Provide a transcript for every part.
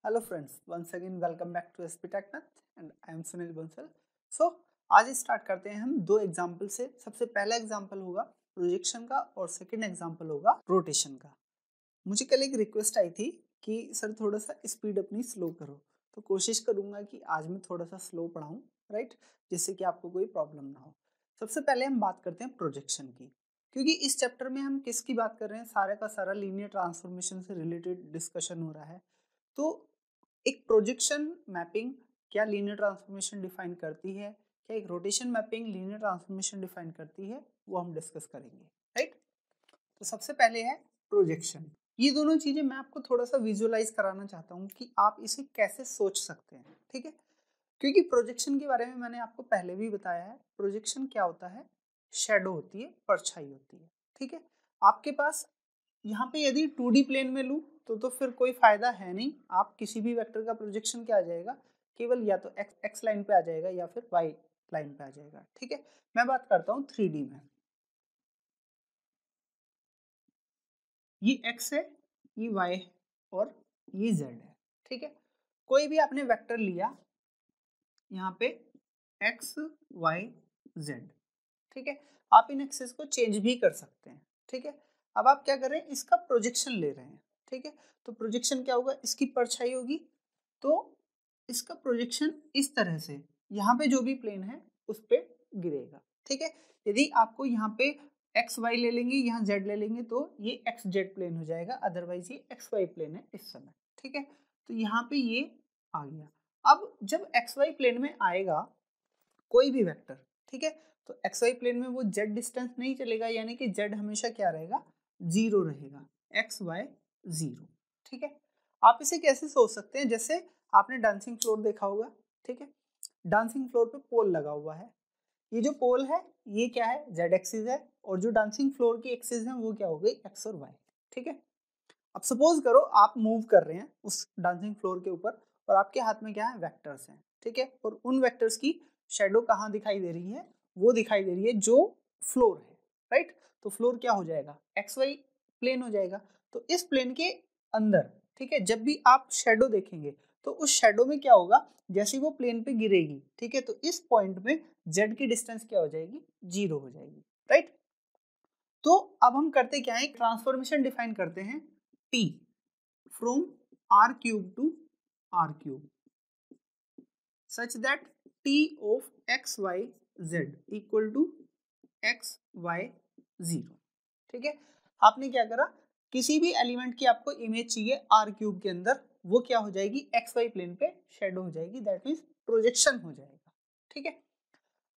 Hello friends, once again welcome back to SP tech math and I am Sunil Bansal. So आज start करते हैं हम दो एग्जांपल से। सबसे पहला एग्जांपल होगा प्रोजेक्शन का और सेकंड एग्जांपल होगा रोटेशन का। मुझे कल एक रिक्वेस्ट आई थी कि सर थोड़ा सा स्पीड अपनी स्लो करो, तो कोशिश करूंगा कि आज मैं थोड़ा सा स्लो पढ़ाऊं, राइट, जिससे कि आपको कोई प्रॉब्लम ना हो। सबसे पहले हम बात करते हैं प्रोजेक्शन की, क्योंकि इस चैप्टर में हम किसकी बात कर रहे हैं, सारे का सारा लीनियर ट्रांसफॉर्मेशन से रिलेटेड डिस्कशन हो रहा है। तो एक प्रोजेक्शन मैपिंग क्या लीनियर ट्रांसफॉर्मेशन डिफाइन करती है, क्या एक rotation mapping linear transformation define करती है, वो हम डिस्कस करेंगे, राइट। तो सबसे पहले है प्रोजेक्शन। ये दोनों चीजें मैं आपको थोड़ा सा विजुअलाइज कराना चाहता हूँ कि आप इसे कैसे सोच सकते हैं, ठीक है। क्योंकि प्रोजेक्शन के बारे में मैंने आपको पहले भी बताया है। प्रोजेक्शन क्या होता है, शेडो होती है, परछाई होती है, ठीक है। आपके पास यहाँ पे यदि 2D प्लेन में लूँ तो फिर कोई फायदा है नहीं। आप किसी भी वेक्टर का प्रोजेक्शन क्या आ जाएगा, केवल या तो एक्स लाइन पे आ जाएगा या फिर वाई लाइन पे आ जाएगा, ठीक है। मैं बात करता हूँ 3D में। ये x है, ये y है और ये z है, ठीक है। कोई भी आपने वेक्टर लिया यहाँ पे x y z, ठीक है। आप इन एक्सेस को चेंज भी कर सकते हैं, ठीक है। अब आप क्या कर रहे हैं, इसका प्रोजेक्शन ले रहे हैं, ठीक है। तो प्रोजेक्शन क्या होगा, इसकी परछाई होगी, तो इसका प्रोजेक्शन इस तरह से यहाँ पे जो भी प्लेन है उस पर गिरेगा, ठीक है। यदि आपको यहाँ पे एक्स वाई ले लेंगे, यहाँ जेड ले लेंगे, तो ये एक्स जेड प्लेन हो जाएगा, अदरवाइज ये एक्स वाई प्लेन है इस समय, ठीक है। तो यहाँ पे ये आ गया। अब जब एक्स वाई प्लेन में आएगा कोई भी वेक्टर, ठीक है, तो एक्स वाई प्लेन में वो जेड डिस्टेंस नहीं चलेगा, यानी कि जेड हमेशा क्या रहेगा, जीरो रहेगा, एक्स वाई जीरो, ठीक है। आप इसे कैसे सोच सकते हैं, जैसे आपने डांसिंग फ्लोर देखा होगा, ठीक है। डांसिंग फ्लोर पे पोल लगा हुआ है, ये जो पोल है ये क्या है, जेड एक्सिस है, और जो डांसिंग फ्लोर की एक्सिस है वो क्या हो गई, एक्स और वाई, ठीक है। अब सपोज करो आप मूव कर रहे हैं उस डांसिंग फ्लोर के ऊपर और आपके हाथ में क्या है, वेक्टर्स हैं, ठीक है। और उन वेक्टर्स की शेडो कहाँ दिखाई दे रही है, वो दिखाई दे रही है जो फ्लोर है, राइट। तो फ्लोर क्या हो जाएगा, एक्स वाई प्लेन हो जाएगा। तो इस प्लेन के अंदर, ठीक है, जब भी आप शेडो देखेंगे तो उस शेडो में क्या होगा, जैसे वो प्लेन पे गिरेगी, ठीक है, तो इस पॉइंट में जेड की डिस्टेंस क्या हो जाएगी, जीरो हो जाएगी, राइट। तो अब हम करते क्या है, ट्रांसफॉर्मेशन डिफाइन करते हैं T from R cube to R cube such that t of x y z equal to x y 0, ठीक है। आपने क्या करा, किसी भी एलिमेंट की आपको इमेज चाहिए आर क्यूब के अंदर, वो क्या हो जाएगी, एक्स वाई प्लेन पे शेडो हो जाएगी, दैट मीन्स प्रोजेक्शन हो जाएगा, ठीक है।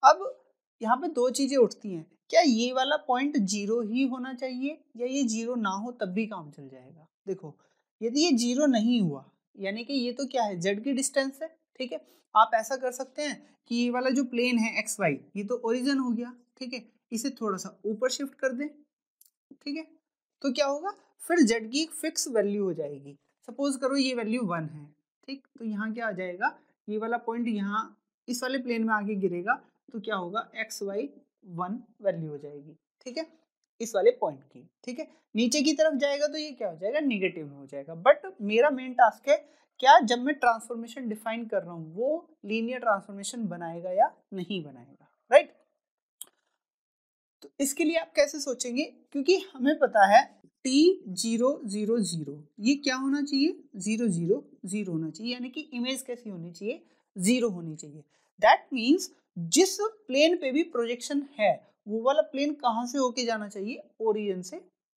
अब यहाँ पे दो चीजें उठती हैं, क्या ये वाला पॉइंट जीरो ही होना चाहिए या ये जीरो ना हो तब भी काम चल जाएगा। देखो, यदि ये जीरो नहीं हुआ, यानी कि ये तो क्या है, जेड की डिस्टेंस है, ठीक है। आप ऐसा कर सकते हैं कि ये वाला जो प्लेन है एक्स वाई, ये तो ओरिजिन हो गया, ठीक है, इसे थोड़ा सा ऊपर शिफ्ट कर दें, ठीक है। तो क्या होगा, फिर जेड की एक फिक्स वैल्यू हो जाएगी। सपोज करो ये वैल्यू 1 है, ठीक, तो यहाँ क्या आ जाएगा, ये वाला पॉइंट यहाँ इस वाले प्लेन में आगे गिरेगा, तो क्या होगा, एक्स वाई 1 वैल्यू हो जाएगी, ठीक है, इस वाले पॉइंट की, ठीक है। नीचे की तरफ जाएगा तो ये क्या हो जाएगा, निगेटिव में हो जाएगा। बट मेरा मेन टास्क है क्या, जब मैं ट्रांसफॉर्मेशन डिफाइन कर रहा हूँ वो लीनियर ट्रांसफॉर्मेशन बनाएगा या नहीं बनाएगा, राइट। तो इसके लिए आप कैसे सोचेंगे, क्योंकि हमें पता है टी जीरो जीरो जीरो ये क्या होना चाहिए, जीरो जीरो जीरो होना चाहिए, यानी कि इमेज कैसी होनी चाहिए, जीरो होनी चाहिए। दैट मीन्स जिस प्लेन पे भी प्रोजेक्शन है वो वाला प्लेन कहाँ से होके जाना चाहिए, ओरिजिन से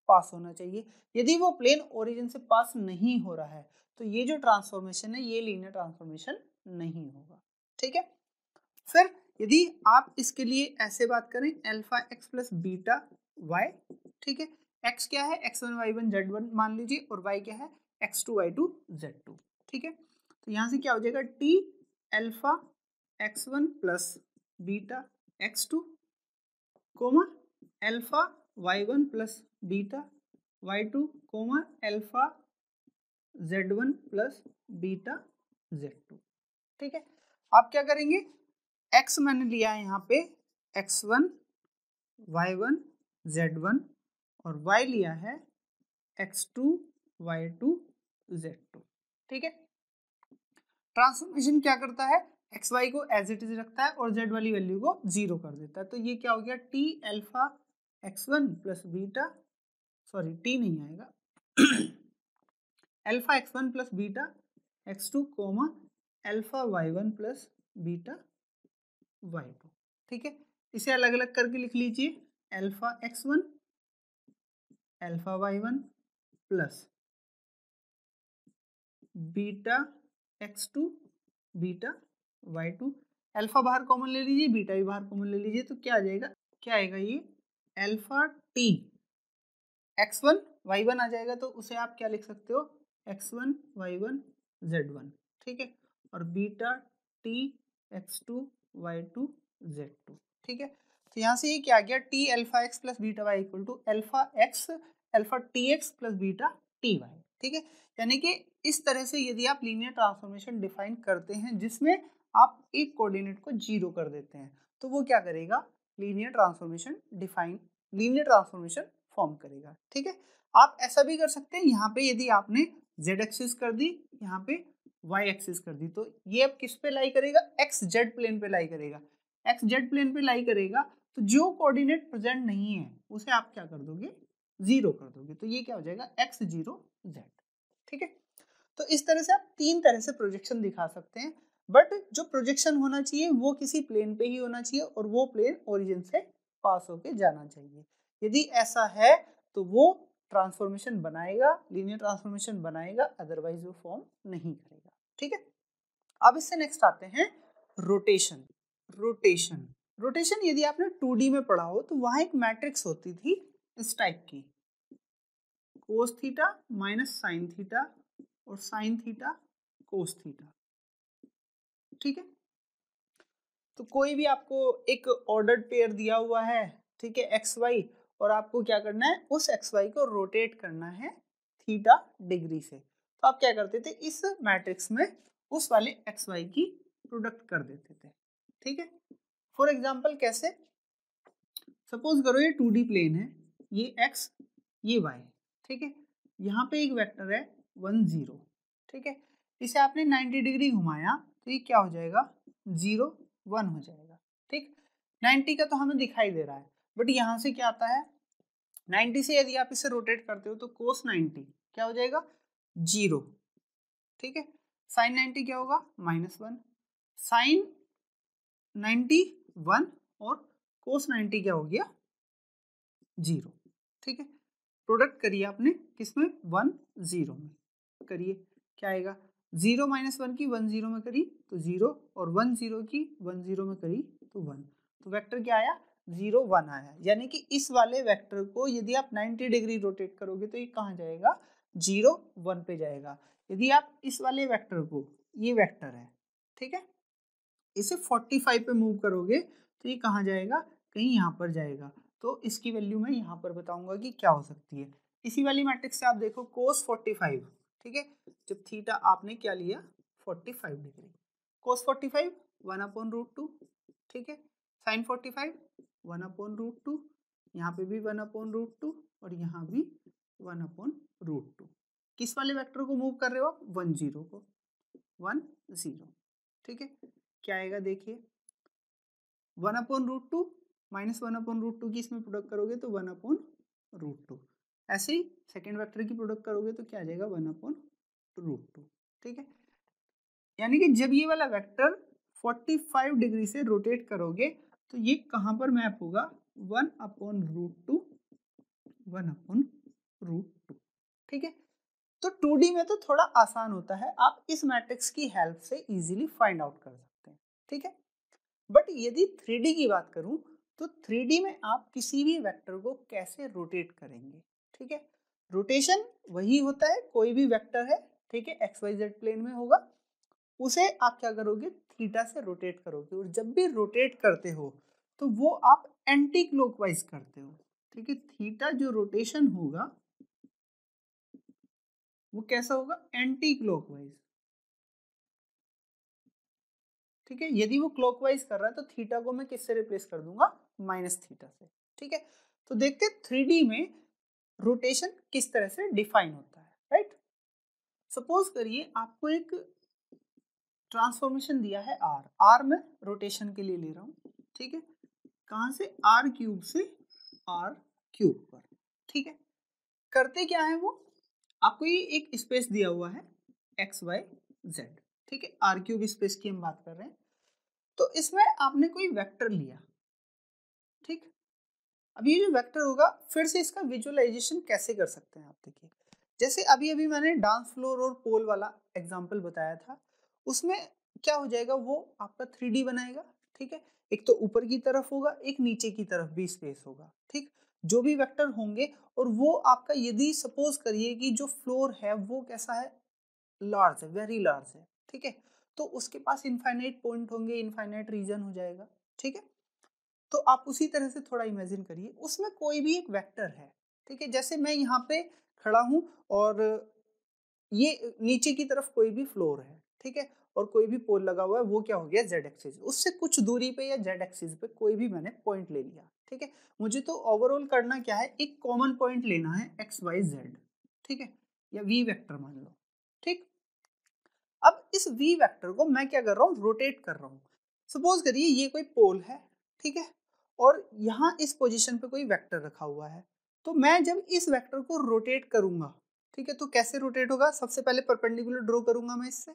पास होना चाहिए। यदि वो प्लेन ओरिजिन से पास नहीं हो रहा है तो ये जो ट्रांसफॉर्मेशन है ये लीनियर ट्रांसफॉर्मेशन नहीं होगा, ठीक है। फिर यदि आप इसके लिए ऐसे बात करें, alpha x plus beta y, ठीक है, एक्स क्या है, x one y one z one मान लीजिए, और वाई क्या है, x two y two z two, ठीक है। तो यहाँ से क्या हो जाएगा, T alpha x one plus beta x two comma alpha y one plus beta y two comma alpha z one plus beta z two, ठीक है। आप क्या करेंगे, x मैंने लिया है यहाँ पे x1 y1 z1 और y लिया है x2 y2 z2, ठीक है। ट्रांसफॉर्मेशन क्या करता है, एक्स वाई को एज इट इज रखता है और जेड वाली वैल्यू को 0 कर देता है। तो ये क्या हो गया, T alpha x1 plus beta, sorry T नहीं आएगा, alpha x1 plus beta x2 comma alpha y1 plus beta y2। ठीक है, इसे अलग अलग करके लिख लीजिए, alpha x1 alpha y1 plus beta x2 beta y2। Alpha बाहर कॉमन ले लीजिए, बीटा भी बाहर कॉमन ले लीजिए, तो क्या आ जाएगा, क्या आएगा ये अल्फा टी x1 y1 आ जाएगा, तो उसे आप क्या लिख सकते हो, x1 y1 z1। ठीक है, और beta T x2 y2 z2। ठीक है, तो यहाँ से ये क्या आ गया, T alpha x plus beta y equal to alpha T x plus beta T y. ठीक है, यानी कि इस तरह से यदि आप लीनियर ट्रांसफॉर्मेशन डिफाइन करते हैं जिसमें आप एक कोऑर्डिनेट को 0 कर देते हैं, तो वो क्या करेगा, लीनियर ट्रांसफॉर्मेशन फॉर्म करेगा। ठीक है, आप ऐसा भी कर सकते हैं, यहाँ पे यदि आपने z एक्सिस कर दी, यहाँ पे y एक्सिस कर दी, तो ये अब किस पे लाई करेगा, एक्स जेड प्लेन पे लाई करेगा। एक्स जेड प्लेन पे लाई करेगा तो जो कोऑर्डिनेट प्रेजेंट नहीं है उसे आप क्या कर दोगे, 0 कर दोगे, तो ये क्या हो जाएगा x0 z। ठीक है, तो इस तरह से आप 3 तरह से प्रोजेक्शन दिखा सकते हैं, बट जो प्रोजेक्शन होना चाहिए वो किसी प्लेन पे ही होना चाहिए और वो प्लेन ओरिजिन से पास होके जाना चाहिए। यदि ऐसा है तो वो ट्रांसफॉर्मेशन बनाएगा, लीनियर ट्रांसफॉर्मेशन बनाएगा, अदरवाइज वो फॉर्म नहीं करेगा। ठीक है, अब इससे नेक्स्ट आते हैं रोटेशन। रोटेशन यदि आपने 2D में पढ़ा हो तो वहां एक मैट्रिक्स होती थी इस टाइप की, cos theta minus sine theta और साइन थीटा कोस थीटा। ठीक है, तो कोई भी आपको एक ऑर्डर्ड पेयर दिया हुआ है, ठीक है, एक्स वाई, और आपको क्या करना है, उस एक्स वाई को रोटेट करना है थीटा डिग्री से, तो आप क्या करते थे, इस मैट्रिक्स में उस वाले एक्स वाई की प्रोडक्ट कर देते थे। ठीक है, फॉर एग्जाम्पल कैसे, सपोज करो ये 2D प्लेन है, ये x ये y। ठीक है, यहाँ पे एक वेक्टर है 1 0। ठीक है, इसे आपने 90 डिग्री घुमाया तो ये क्या हो जाएगा, 0 1 हो जाएगा। ठीक, 90 का तो हमें दिखाई दे रहा है, बट यहाँ से क्या आता है, 90 से यदि आप इसे रोटेट करते हो तो कोस 90 क्या हो जाएगा, 0। ठीक है, साइन 90 क्या होगा, -1, साइन 90 1 और कोस 90 क्या हो गया, 0। ठीक है, प्रोडक्ट करिए आपने किसमें, 1 0 में करिए, क्या आएगा, 0 -1 की 1 0 में करी तो 0, और 1 0 की 1 0 में करी तो 1, तो वेक्टर क्या आया, 0 1 आया। यानी कि इस वाले वेक्टर को यदि आप 90 डिग्री रोटेट करोगे तो ये कहाँ जाएगा, 0 1 पे जाएगा। यदि आप इस वाले वेक्टर को, ये वेक्टर है, ठीक है, इसे 45 पे मूव करोगे तो ये कहाँ जाएगा, कहीं यहाँ पर जाएगा। तो इसकी वैल्यू मैं यहाँ पर बताऊंगा कि क्या हो सकती है। इसी वाली मैट्रिक्स से आप देखो कोस 45, ठीक है, जब थीटा आपने क्या लिया 45 डिग्री, कोस 45 1/√2। ठीक है, साइन 45 1/√2, यहाँ पे भी 1/√2 और यहाँ भी 1/√2। किस वाले वेक्टर को मूव कर रहे हो आप, 1 0 को, 1 0। ठीक है, क्या आएगा देखिए, 1/√2 माइनस 1/√2 की इसमें प्रोडक्ट करोगे तो 1/√2। ऐसे ही सेकेंड वेक्टर की प्रोडक्ट करोगे तो क्या आ जाएगा, 1/√2। ठीक है, यानी कि जब ये वाला वेक्टर 45 डिग्री से रोटेट करोगे तो ये कहाँ पर मैप होगा, 1/√2 1/√2। ठीक है, तो 2D में तो थोड़ा आसान होता है, आप इस मैट्रिक्स की हेल्प से इजीली फाइंड आउट कर सकते हैं। ठीक है, बट यदि 3D की बात करूं तो 3D में आप किसी भी वेक्टर को कैसे रोटेट करेंगे। ठीक है, रोटेशन वही होता है, कोई भी वेक्टर है, ठीक है, एक्स वाई जेड प्लेन में होगा, उसे आप क्या करोगे, थीटा से रोटेट करोगे, और जब भी रोटेट करते हो तो वो आप एंटी क्लॉकवाइज करते हो। ठीक है, थीटा जो रोटेशन होगा वो कैसा होगा, एंटी क्लॉकवाइज। ठीक है, यदि वो क्लॉकवाइज कर रहा है तो थीटा को मैं किससे रिप्लेस कर दूंगा, माइनस थीटा से। ठीक है, तो देखते हैं 3D में रोटेशन किस तरह से डिफाइन होता है। राइट, सपोज करिए आपको एक ट्रांसफॉर्मेशन दिया है आर में रोटेशन के लिए ले रहा हूँ, ठीक है, कहाँ से आर क्यूब से आर क्यूब पर, ठीक है। करते क्या है वो, आपको ये एक स्पेस दिया हुआ है एक्स वाई जेड, ठीक है, आर क्यूब स्पेस की हम बात कर रहे हैं। तो इसमें आपने कोई वेक्टर लिया, ठीक। अब ये जो वेक्टर होगा, फिर से इसका विजुअलाइजेशन कैसे कर सकते हैं आप देखिए, जैसे अभी अभी मैंने डांस फ्लोर और पोल वाला एग्जांपल बताया था, उसमें क्या हो जाएगा, वो आपका 3D बनाएगा, ठीक है। एक तो ऊपर की तरफ होगा, एक नीचे की तरफ भी स्पेस होगा, ठीक। जो भी वेक्टर होंगे, और वो आपका यदि सपोज करिए कि जो फ्लोर है वो कैसा है, लार्ज है, वेरी लार्ज है, ठीक है, तो उसके पास इनफाइनाइट पॉइंट होंगे, इनफाइनाइट रीजन हो जाएगा, ठीक है। तो आप उसी तरह से थोड़ा इमेजिन करिए, उसमें कोई भी एक वेक्टर है, ठीक है, जैसे मैं यहाँ पे खड़ा हूँ और ये नीचे की तरफ कोई भी फ्लोर है, ठीक है, और कोई भी पोल लगा हुआ है, वो क्या हो गया, जेड एक्सिस, उससे कुछ दूरी पे या जेड एक्सिस पे कोई भी मैंने पॉइंट ले लिया, ठीक है। मुझे तो ओवरऑल करना क्या है, एक कॉमन पॉइंट लेना है एक्स वाई जेड, ठीक है, या वी वेक्टर मान लो, ठीक। अब इस वी वेक्टर को मैं क्या कर रहा हूँ, रोटेट कर रहा हूँ। सपोज करिए ये कोई पोल है, ठीक है, और यहाँ इस पोजीशन पे कोई वेक्टर रखा हुआ है, तो मैं जब इस वेक्टर को रोटेट करूंगा, ठीक है, तो कैसे रोटेट होगा, सबसे पहले परपेंडिकुलर ड्रॉ करूंगा मैं इससे,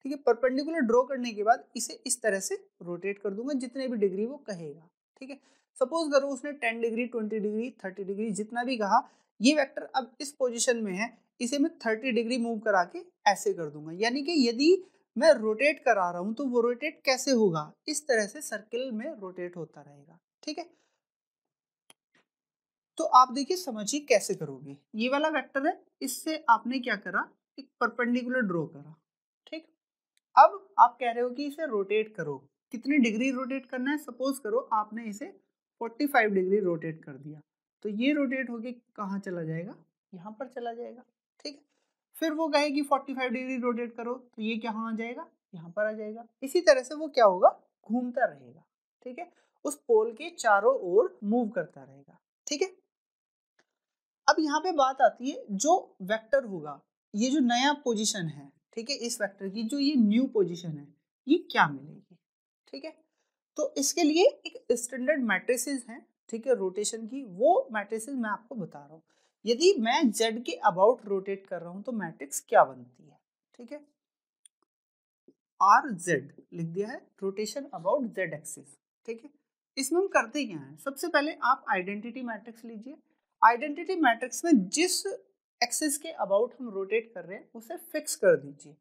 ठीक है, परपेंडिकुलर ड्रॉ करने के बाद इसे इस तरह से रोटेट कर दूंगा जितने भी डिग्री वो कहेगा, ठीक है। सपोज करो उसने 10 डिग्री 20 डिग्री 30 डिग्री जितना भी कहा, ये वेक्टर अब इस पोजीशन में है, इसे मैं 30 डिग्री मूव करा के ऐसे कर दूंगा, यानी कि यदि मैं रोटेट करा रहा हूं तो वो रोटेट कैसे होगा, इस तरह से सर्किल में रोटेट होता रहेगा, ठीक है। तो आप देखिए समझिए कैसे करोगे, ये वाला वेक्टर है, इससे आपने क्या करा, एक परपेंडिकुलर ड्रॉ करा, ठीक। अब आप कह रहे हो कि इसे रोटेट करो, कितनी डिग्री रोटेट करना है, सपोज करो आपने इसे 45 डिग्री रोटेट कर दिया, तो ये रोटेट होके कहाँ चला जाएगा, यहाँ पर चला जाएगा, ठीक है। फिर वो कहेगी 45 डिग्री रोटेट करो, तो ये कहाँ आ जाएगा, यहाँ पर आ जाएगा। इसी तरह से वो क्या होगा, घूमता रहेगा, ठीक है, उस पोल के चारों ओर मूव करता रहेगा, ठीक है। अब यहाँ पे बात आती है, जो वेक्टर होगा, ये जो नया पोजीशन है, ठीक है, इस वेक्टर की जो ये न्यू पोजीशन है, ये क्या मिलेगी, ठीक है। तो इसके लिए एक स्टैंडर्ड मैट्रिसेस हैं, ठीक है, रोटेशन की, वो मैट्रिसेस मैं आपको बता रहा हूँ। यदि मैं z के अबाउट रोटेट कर रहा हूँ तो मैट्रिक्स क्या बनती है, ठीक है, आर जेड लिख दिया है, रोटेशन अबाउट जेड एक्सिस, ठीक है। इसमें हम करते क्या है, सबसे पहले आप आइडेंटिटी मैट्रिक्स लीजिए, आइडेंटिटी मैट्रिक्स में जिस एक्सिस के अबाउट हम रोटेट कर रहे हैं उसे फिक्स कर दीजिए।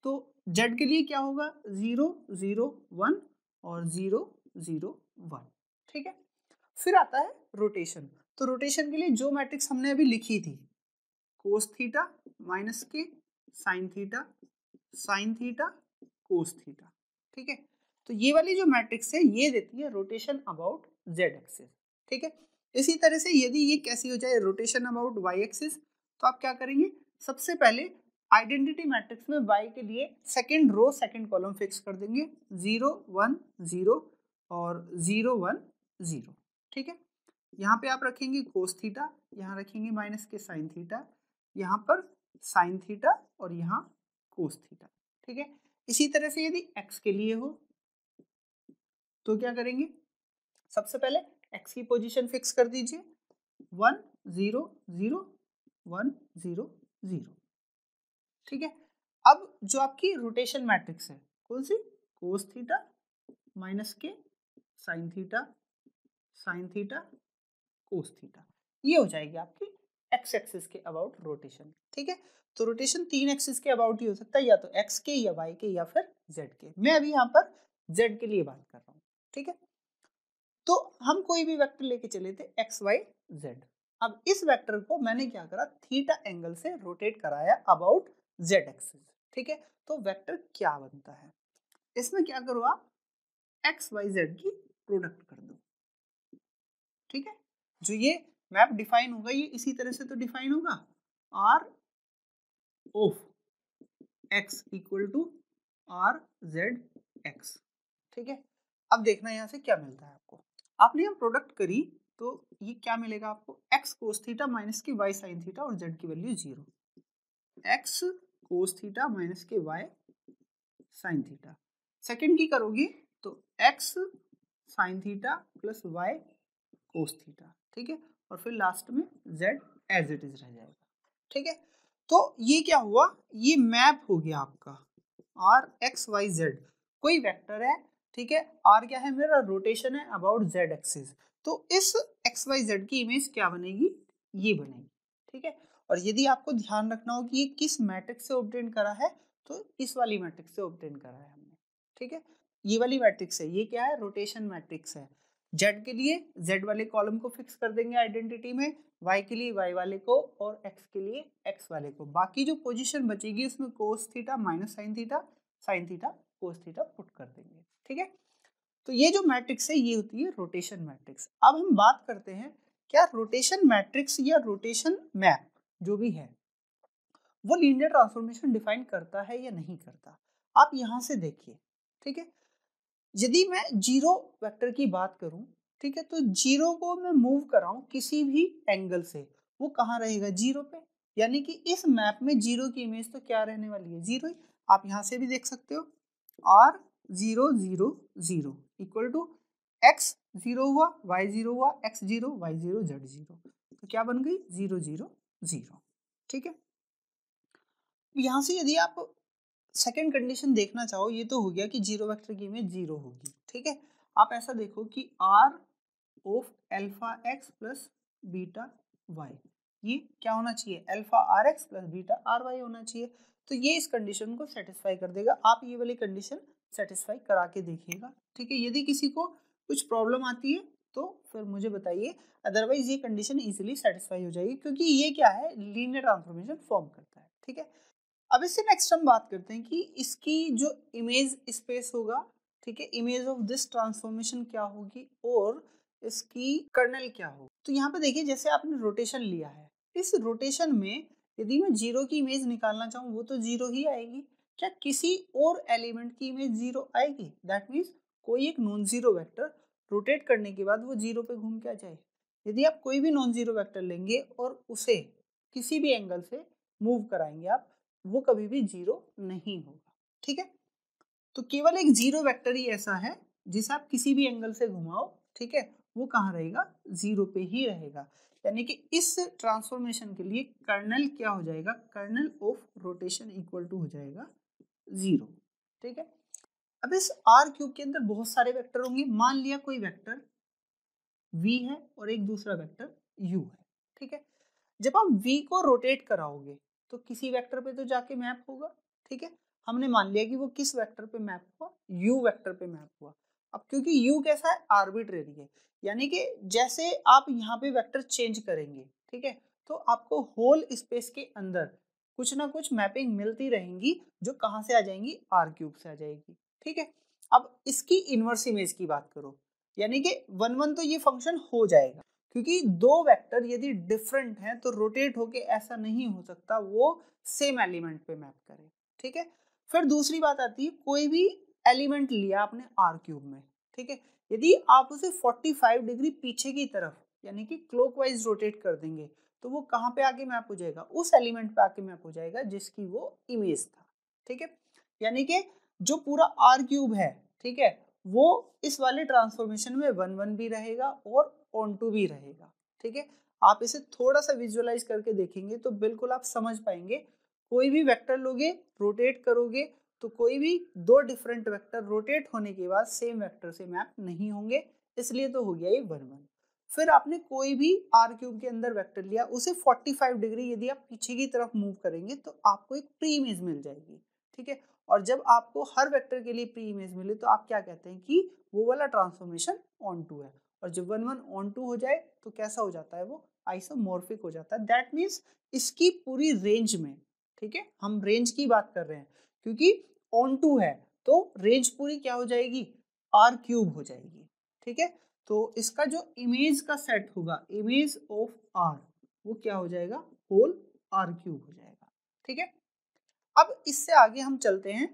तो जेड के लिए क्या होगा, 0 0 1 और 0 0 1, ठीक है। फिर आता है रोटेशन, तो रोटेशन के लिए जो मैट्रिक्स हमने अभी लिखी थी, कोस थीटा माइनस के साइन थीटा कोस थीटा, ठीक है। तो ये वाली जो मैट्रिक्स है ये देती है रोटेशन अबाउट जेड एक्सिस, ठीक है। इसी तरह से यदि ये कैसी हो जाए, रोटेशन अबाउट वाई एक्सिस, तो आप क्या करेंगे, सबसे पहले आइडेंटिटी मैट्रिक्स में y के लिए second row second column fix कर देंगे, 0 1 0 और 0 1 0, ठीक है। यहाँ पे आप रखेंगे कोस थीटा, यहाँ रखेंगे माइनस के साइन थीटा, यहाँ पर साइन थीटा और यहाँ कोस थीटा, ठीक है। इसी तरह से यदि x के लिए हो तो क्या करेंगे, सबसे पहले x की पोजीशन फिक्स कर दीजिए, 1 0 0 1 0 0, ठीक है। अब जो आपकी रोटेशन मैट्रिक्स है कौन सी, कोस थीटा माइनस के साइन थीटा कोस थीटा, ये हो जाएगी आपकी एक्स एक्सिस के अबाउट रोटेशन, ठीक है। तो रोटेशन 3 एक्सिस के अबाउट ही हो सकता है, या तो एक्स के या वाई के या फिर जेड के, मैं अभी यहाँ पर जेड के लिए बात कर रहा हूँ, ठीक है। तो हम कोई भी वेक्टर लेके चले थे एक्स वाई जेड, अब इस वेक्टर को मैंने क्या करा, थीटा एंगल से रोटेट कराया अबाउट जेड एक्सिस, ठीक है। तो वेक्टर क्या बनता है, इसमें क्या करो आप, एक्स वाई जेड की प्रोडक्ट कर दो, ठीक है। जो ये मैप डिफाइन होगा ये इसी तरह से तो डिफाइन होगा, R of x equal to R z x, ठीक है। अब देखना यहाँ से क्या मिलता है आपको, आपने यहाँ प्रोडक्ट करी तो ये क्या मिलेगा आपको, एक्स कोस थीटा माइनस के वाई साइन थीटा और जेड की value 0, x cos theta minus के वाई साइन थीटा। सेकेंड की करोगे तो x sine theta plus y cos theta, ठीक है, और फिर लास्ट में z एज इट इज रह जाएगा, ठीक है। तो ये क्या हुआ, ये मैप हो गया आपका r x y z, कोई वेक्टर है, ठीक है, r क्या है मेरा, रोटेशन है अबाउट z एक्सिस, तो इस x y z की इमेज क्या बनेगी, ये बनेगी, ठीक है। और यदि आपको ध्यान रखना हो कि ये किस मैट्रिक्स से ऑब्टेन करा है, तो इस वाली मैट्रिक्स से ऑब्टेन करा है हमने, ठीक है, ये वाली मैट्रिक्स है, ये क्या है, रोटेशन मैट्रिक्स है। z के लिए z वाले कॉलम को फिक्स कर देंगे आइडेंटिटी में, y के लिए y वाले को, और x के लिए x वाले को, बाकी जो पोजीशन बचेगी उसमें cos theta minus sine theta cos theta put कर देंगे, ठीक है। तो ये जो मैट्रिक्स है ये होती है रोटेशन मैट्रिक्स। अब हम बात करते हैं क्या रोटेशन मैट्रिक्स या रोटेशन मैप जो भी है वो लीनियर ट्रांसफॉर्मेशन डिफाइन करता है या नहीं करता। आप यहाँ से देखिए, ठीक है, यदि मैं जीरो वेक्टर की बात करूं, ठीक है, तो जीरो को मैं मूव कराऊं किसी भी एंगल से, वो कहाँ रहेगा, जीरो पे, यानी कि इस मैप में जीरो की इमेज तो क्या रहने वाली है, जीरो ही। आप यहाँ से भी देख सकते हो r 0 0 0 इक्वल टू x 0 हुआ, y 0 हुआ, x 0 y 0 z 0, तो क्या बन गई 0 0 0, ठीक है। यहाँ से यदि आप सेकेंड कंडीशन देखना चाहो, ये तो हो गया कि जीरो वेक्टर की इमेज जीरो होगी, ठीक है। आप ऐसा देखो कि r of alpha x plus beta y, ये क्या होना चाहिए, alpha R x plus beta R y होना चाहिए, तो ये इस कंडीशन को सेटिस्फाई कर देगा। आप ये वाली कंडीशन सेटिस्फाई करा के देखिएगा, ठीक है। यदि किसी को कुछ प्रॉब्लम आती है तो फिर मुझे बताइए, अदरवाइज ये कंडीशन इजीली सेटिस्फाई हो जाएगी, क्योंकि ये क्या है, लीनियर ट्रांसफॉर्मेशन फॉर्म करता है, ठीक है। अब इससे नेक्स्ट हम बात करते हैं कि इसकी जो इमेज स्पेस होगा, ठीक है, इमेज ऑफ दिस ट्रांसफॉर्मेशन क्या होगी और इसकी कर्नल क्या होगी। तो यहाँ पे देखिए, जैसे आपने रोटेशन लिया है, इस रोटेशन में यदि मैं जीरो की इमेज निकालना चाहूँ वो तो जीरो ही आएगी, क्या किसी और एलिमेंट की इमेज जीरो आएगी, दैट मीन्स कोई एक नॉन जीरो वेक्टर रोटेट करने के बाद वो जीरो पे घूम के आ जाए। यदि आप कोई भी नॉन जीरो वेक्टर लेंगे और उसे किसी भी एंगल से मूव कराएंगे आप, वो कभी भी जीरो नहीं होगा, ठीक है। तो केवल एक जीरो वेक्टर ही ऐसा है जिसे आप किसी भी एंगल से घुमाओ, ठीक है, वो कहाँ रहेगा, जीरो पे ही रहेगा। यानी कि इस ट्रांसफॉर्मेशन के लिए कर्नल क्या हो जाएगा, kernel of rotation equal to हो जाएगा जीरो, ठीक है। अब इस आर क्यूब के अंदर बहुत सारे वेक्टर होंगे, मान लिया कोई वेक्टर v है और एक दूसरा वेक्टर u है, ठीक है। जब आप v को रोटेट कराओगे तो किसी वेक्टर पे तो जाके मैप होगा, ठीक है। हमने मान लिया कि वो किस वेक्टर पे मैप हुआ, u वेक्टर पे मैप हुआ। अब क्योंकि u कैसा है, आर्बिट्रेरी है, यानी कि जैसे आप यहाँ पे वेक्टर चेंज करेंगे, ठीक है, तो आपको होल स्पेस के अंदर कुछ ना कुछ मैपिंग मिलती रहेंगी, जो कहाँ से आ जाएंगी, आर क्यूब से आ जाएगी, ठीक है। अब इसकी इनवर्स इमेज की बात करो, यानी कि 1 1 तो ये फंक्शन हो जाएगा, क्योंकि दो वेक्टर यदि डिफरेंट हैं तो रोटेट होके ऐसा नहीं हो सकता वो सेम एलिमेंट पे मैप करे, ठीक है। फिर दूसरी बात आती है, कोई भी एलिमेंट लिया आपने आर क्यूब में, ठीक है, यदि आप उसे 45 डिग्री पीछे की तरफ यानी कि क्लॉकवाइज रोटेट कर देंगे तो वो कहाँ पे आके मैप हो जाएगा, उस एलिमेंट पे आके मैप हो जाएगा जिसकी वो इमेज था, ठीक है। यानी कि जो पूरा आर क्यूब है, ठीक है, वो इस वाले ट्रांसफॉर्मेशन में 1 1 भी रहेगा और ऑन टू भी रहेगा, ठीक है। आप इसे थोड़ा सा विजुअलाइज करके देखेंगे तो बिल्कुल आप समझ पाएंगे। कोई भी वेक्टर लोगे, रोटेट करोगे, तो कोई भी दो डिफरेंट वेक्टर रोटेट होने के बाद सेम वेक्टर से मैप नहीं होंगे, इसलिए तो हो गया ये 1 1। फिर आपने कोई भी आर क्यूब के अंदर वेक्टर लिया, उसे 45 डिग्री यदि आप पीछे की तरफ मूव करेंगे तो आपको एक प्री इमेज मिल जाएगी, ठीक है। और जब आपको हर वेक्टर के लिए प्री इमेज मिले तो आप क्या कहते हैं कि वो वाला ट्रांसफॉर्मेशन ऑन टू है। और जब 1 1 ऑन टू हो जाए तो कैसा हो जाता है, वो आइसोमॉर्फिक हो जाता है। दैट मीन्स इसकी पूरी रेंज में, ठीक है, हम रेंज की बात कर रहे हैं, क्योंकि ऑन टू है तो रेंज पूरी क्या हो जाएगी, आर क्यूब हो जाएगी, ठीक है। तो इसका जो इमेज का सेट होगा, इमेज ऑफ आर, वो क्या हो जाएगा, होल आर क्यूब हो जाएगा, ठीक है। अब इससे आगे हम चलते हैं,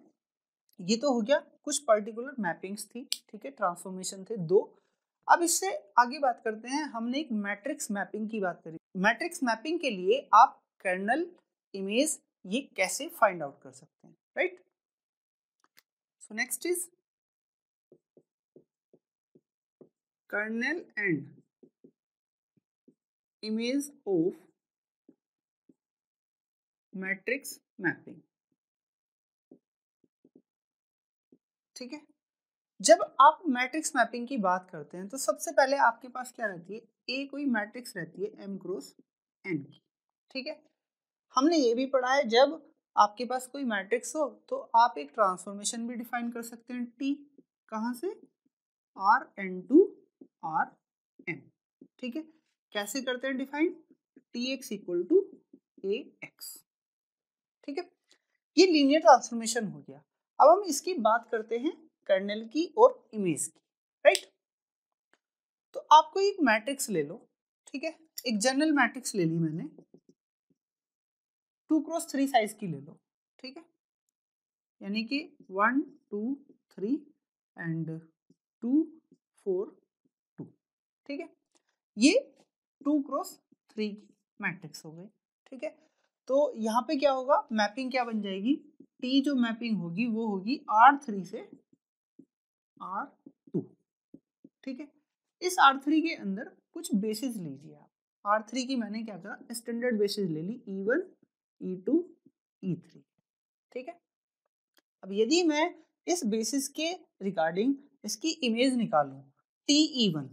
ये तो हो गया कुछ पर्टिकुलर मैपिंग्स थी, ठीक है, ट्रांसफॉर्मेशन थे दो। अब इससे आगे बात करते हैं, हमने एक मैट्रिक्स मैपिंग की बात करी। मैट्रिक्स मैपिंग के लिए आप कर्नल, इमेज, ये कैसे फाइंड आउट कर सकते हैं, right. So next is kernel and image of matrix mapping. ठीक है, जब आप मैट्रिक्स मैपिंग की बात करते हैं तो सबसे पहले आपके पास क्या रहती है, ए कोई मैट्रिक्स रहती है m क्रॉस n की। ठीक है, हमने ये भी पढ़ा है जब आपके पास कोई मैट्रिक्स हो तो आप एक ट्रांसफॉर्मेशन भी डिफाइन कर सकते हैं टी, कहाँ से, R n to R n. ठीक है, कैसे करते हैं define, T x equal to A x. ठीक है, ये लीनियर ट्रांसफॉर्मेशन हो गया। अब हम इसकी बात करते हैं कर्नेल की और इमेज की, राइट। तो आपको एक मैट्रिक्स ले लो, ठीक है, एक जनरल मैट्रिक्स ले ली मैंने, 2x3 साइज की ले लो। ठीक है, यानी कि 1 2 3 एंड 2 4 2। ठीक है, ये 2x3 की मैट्रिक्स हो गई। ठीक है, तो यहाँ पे क्या होगा, मैपिंग क्या बन जाएगी, टी जो मैपिंग होगी वो होगी R3 से R2। ठीक है, इस R3 के अंदर कुछ बेसिस लीजिए आप। R3 की मैंने क्या करा, स्टैंडर्ड बेसिस ले ली, E1 E2 E3। ठीक है, अब यदि मैं इस बेसिस के रिगार्डिंग इसकी इमेज निकालूं, TE1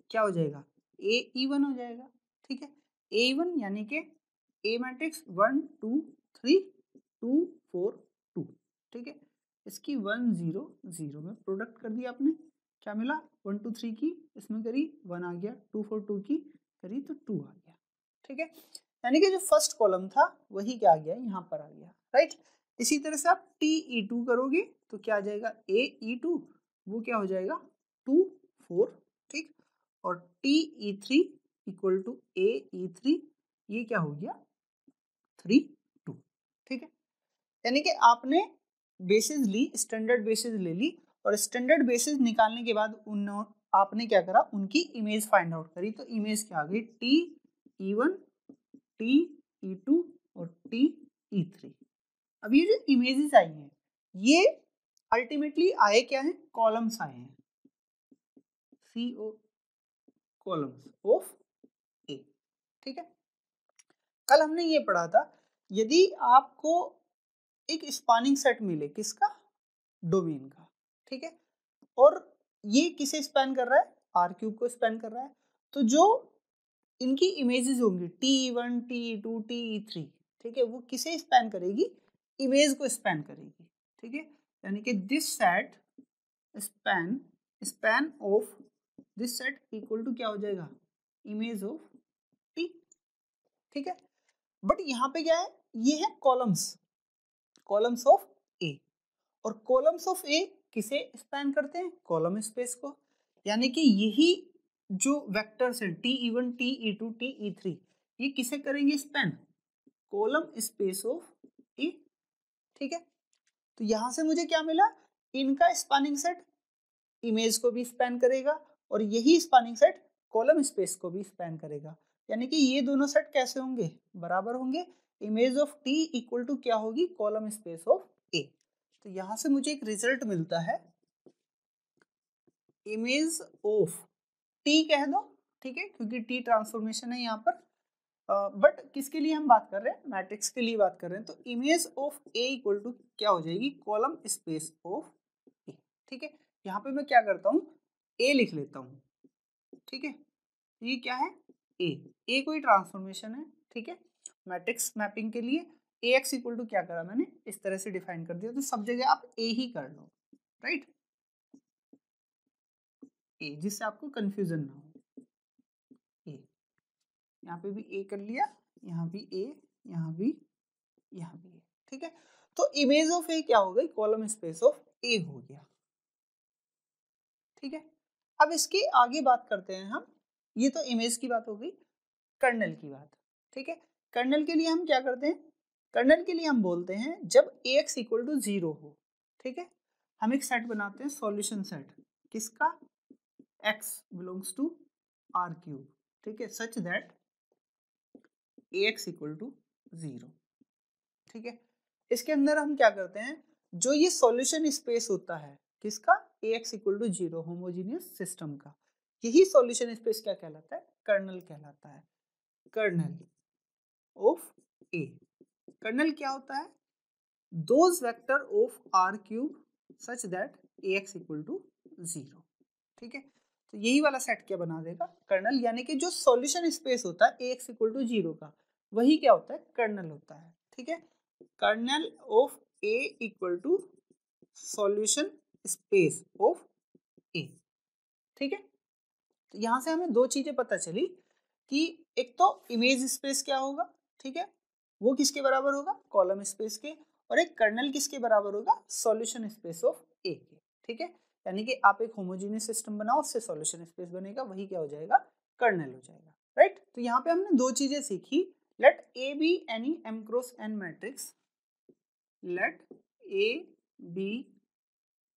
क्या हो जाएगा, AE1 हो जाएगा। ठीक है, AE1 यानी कि A मैट्रिक्स 1 2 3 2 4 2। ठीक है, इसकी 1 0 0 में प्रोडक्ट कर दिया आपने, क्या मिला, 1 2 3 की इसमें करी 1 आ गया, 2 4 2 की करी तो 2 आ गया। ठीक है, यानी कि जो फर्स्ट कॉलम था वही क्या आ गया, यहाँ पर आ गया, राइट। इसी तरह से आप TE2 करोगे तो क्या आ जाएगा, AE2 वो क्या हो जाएगा 2 4। ठीक, और TE3 इक्वल टू AE3 ये क्या हो गया 3 2। ठीक है, यानी कि आपने बेसिस ली, स्टैंडर्ड बेसिस ले ली, और स्टैंडर्ड बेसिस निकालने के बाद आपने क्या करा, उनकी इमेज फाइंड आउट करी। तो इमेज क्या आ गई, TE1 TE2 और TE3। अब ये जो इमेजेस आई हैं ये अल्टीमेटली आए क्या हैं, कॉलम्स आए हैं, CO कॉलम्स ऑफ ए। ठीक है, कल हमने ये पढ़ा था, यदि आपको एक स्पानिंग सेट मिले, किसका, डोमेन का। ठीक है, और ये किसे स्पैन कर रहा है, R³ को स्पैन कर रहा है, तो जो इनकी इमेजेस होंगी TE1 TE2 TE3, ठीक है, वो किसे स्पैन करेगी, इमेज को स्पैन करेगी। ठीक है, यानी कि this set span span of this set equal to क्या हो जाएगा, इमेज ऑफ T। ठीक है, बट यहाँ पे क्या है, ये है कॉलम्स, कॉलम्स ऑफ ए, और कॉलम्स ऑफ ए किसे स्पैन करते हैं, कॉलम स्पेस को। यानी कि यही जो वेक्टर्स हैं TE1 TE2 TE3 ये किसे करेंगे स्पैन, कॉलम स्पेस ऑफ ए। ठीक है, तो यहां से मुझे क्या मिला, इनका स्पैनिंग सेट इमेज को भी स्पैन करेगा और यही स्पैनिंग सेट कॉलम स्पेस को भी स्पैन करेगा। यानी कि ये दोनों सेट कैसे होंगे, बराबर होंगे। Image of T equal to क्या होगी, कॉलम स्पेस ऑफ ए। तो यहां से मुझे एक रिजल्ट मिलता है, इमेज ऑफ टी कह दो, ठीक है, क्योंकि टी ट्रांसफॉर्मेशन है यहाँ पर, बट किसके लिए हम बात कर रहे हैं, मैट्रिक्स के लिए बात कर रहे हैं। तो image of A equal to क्या हो जाएगी, कॉलम स्पेस ऑफ ए। ठीक है, यहाँ पे मैं क्या करता हूँ, ए लिख लेता हूँ। ठीक है, ये क्या है, ए कोई ट्रांसफॉर्मेशन है। ठीक है, मैट्रिक्स मैपिंग के लिए AX इक्वल टू क्या करा मैंने, इस तरह से डिफाइन कर दिया, तो सब जगह आप ए ही कर लो, राइट, ए, जिससे आपको कंफ्यूजन ना हो। ए, यहाँ पे भी ए कर लिया, यहाँ भी ए, यहाँ भी, यहाँ भी ए। ठीक है, तो इमेज ऑफ ए क्या हो गई, कॉलम स्पेस ऑफ ए हो गया। ठीक है, अब इसकी आगे बात करते हैं हम, ये तो इमेज की बात हो गई, कर्नल की बात। ठीक है, कर्नल के लिए हम क्या करते हैं, कर्नल के लिए हम बोलते हैं जब AX इक्वल टू 0 हो। ठीक है, हम एक सेट बनाते हैं, सॉल्यूशन सेट, किसका, X बिलोंग्स टू R³। ठीक है, such that AX equal to 0। ठीक है, इसके अंदर हम क्या करते हैं, जो ये सॉल्यूशन स्पेस होता है किसका, Ax equal to 0 homogeneous system का, यही सॉल्यूशन स्पेस क्या कहलाता है, कर्नल कहलाता है। कर्नल ऑफ ए, कर्नल क्या होता है, those vector of R cube such that Ax equal to 0, ठीक है। तो यही वाला सेट क्या बना देगा, कर्नल, यानी कि जो सॉल्यूशन स्पेस होता है Ax इक्वल टू 0 का, वही क्या होता है, कर्नल होता है, ठीक है। Kernel of A equal to solution space of A, ठीक है। तो यहाँ से हमें दो चीजें पता चली कि एक तो इमेज स्पेस क्या होगा, ठीक है, वो किसके बराबर होगा, कॉलम स्पेस के, और एक कर्नल किसके बराबर होगा, सॉल्यूशन स्पेस ऑफ ए के, ठीक है। यानी कि आप एक होमोजेनियस सिस्टम बनाओ, उससे सॉल्यूशन स्पेस बनेगा, वही क्या हो जाएगा, कर्नल हो जाएगा, राइट। तो यहाँ पे हमने दो चीजें सीखी, let A be any m cross n matrix, let A be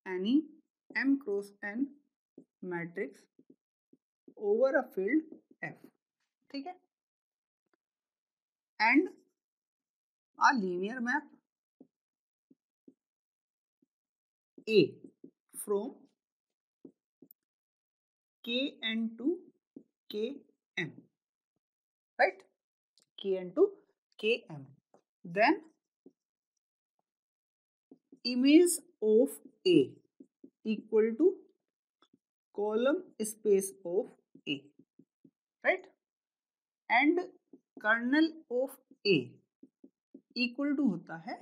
any m cross n matrix over a field F, ठीक है, and a linear map A from Kn to Km, right, Kn to Km, then image of A equal to column space of A, right, and kernel of A equal to होता है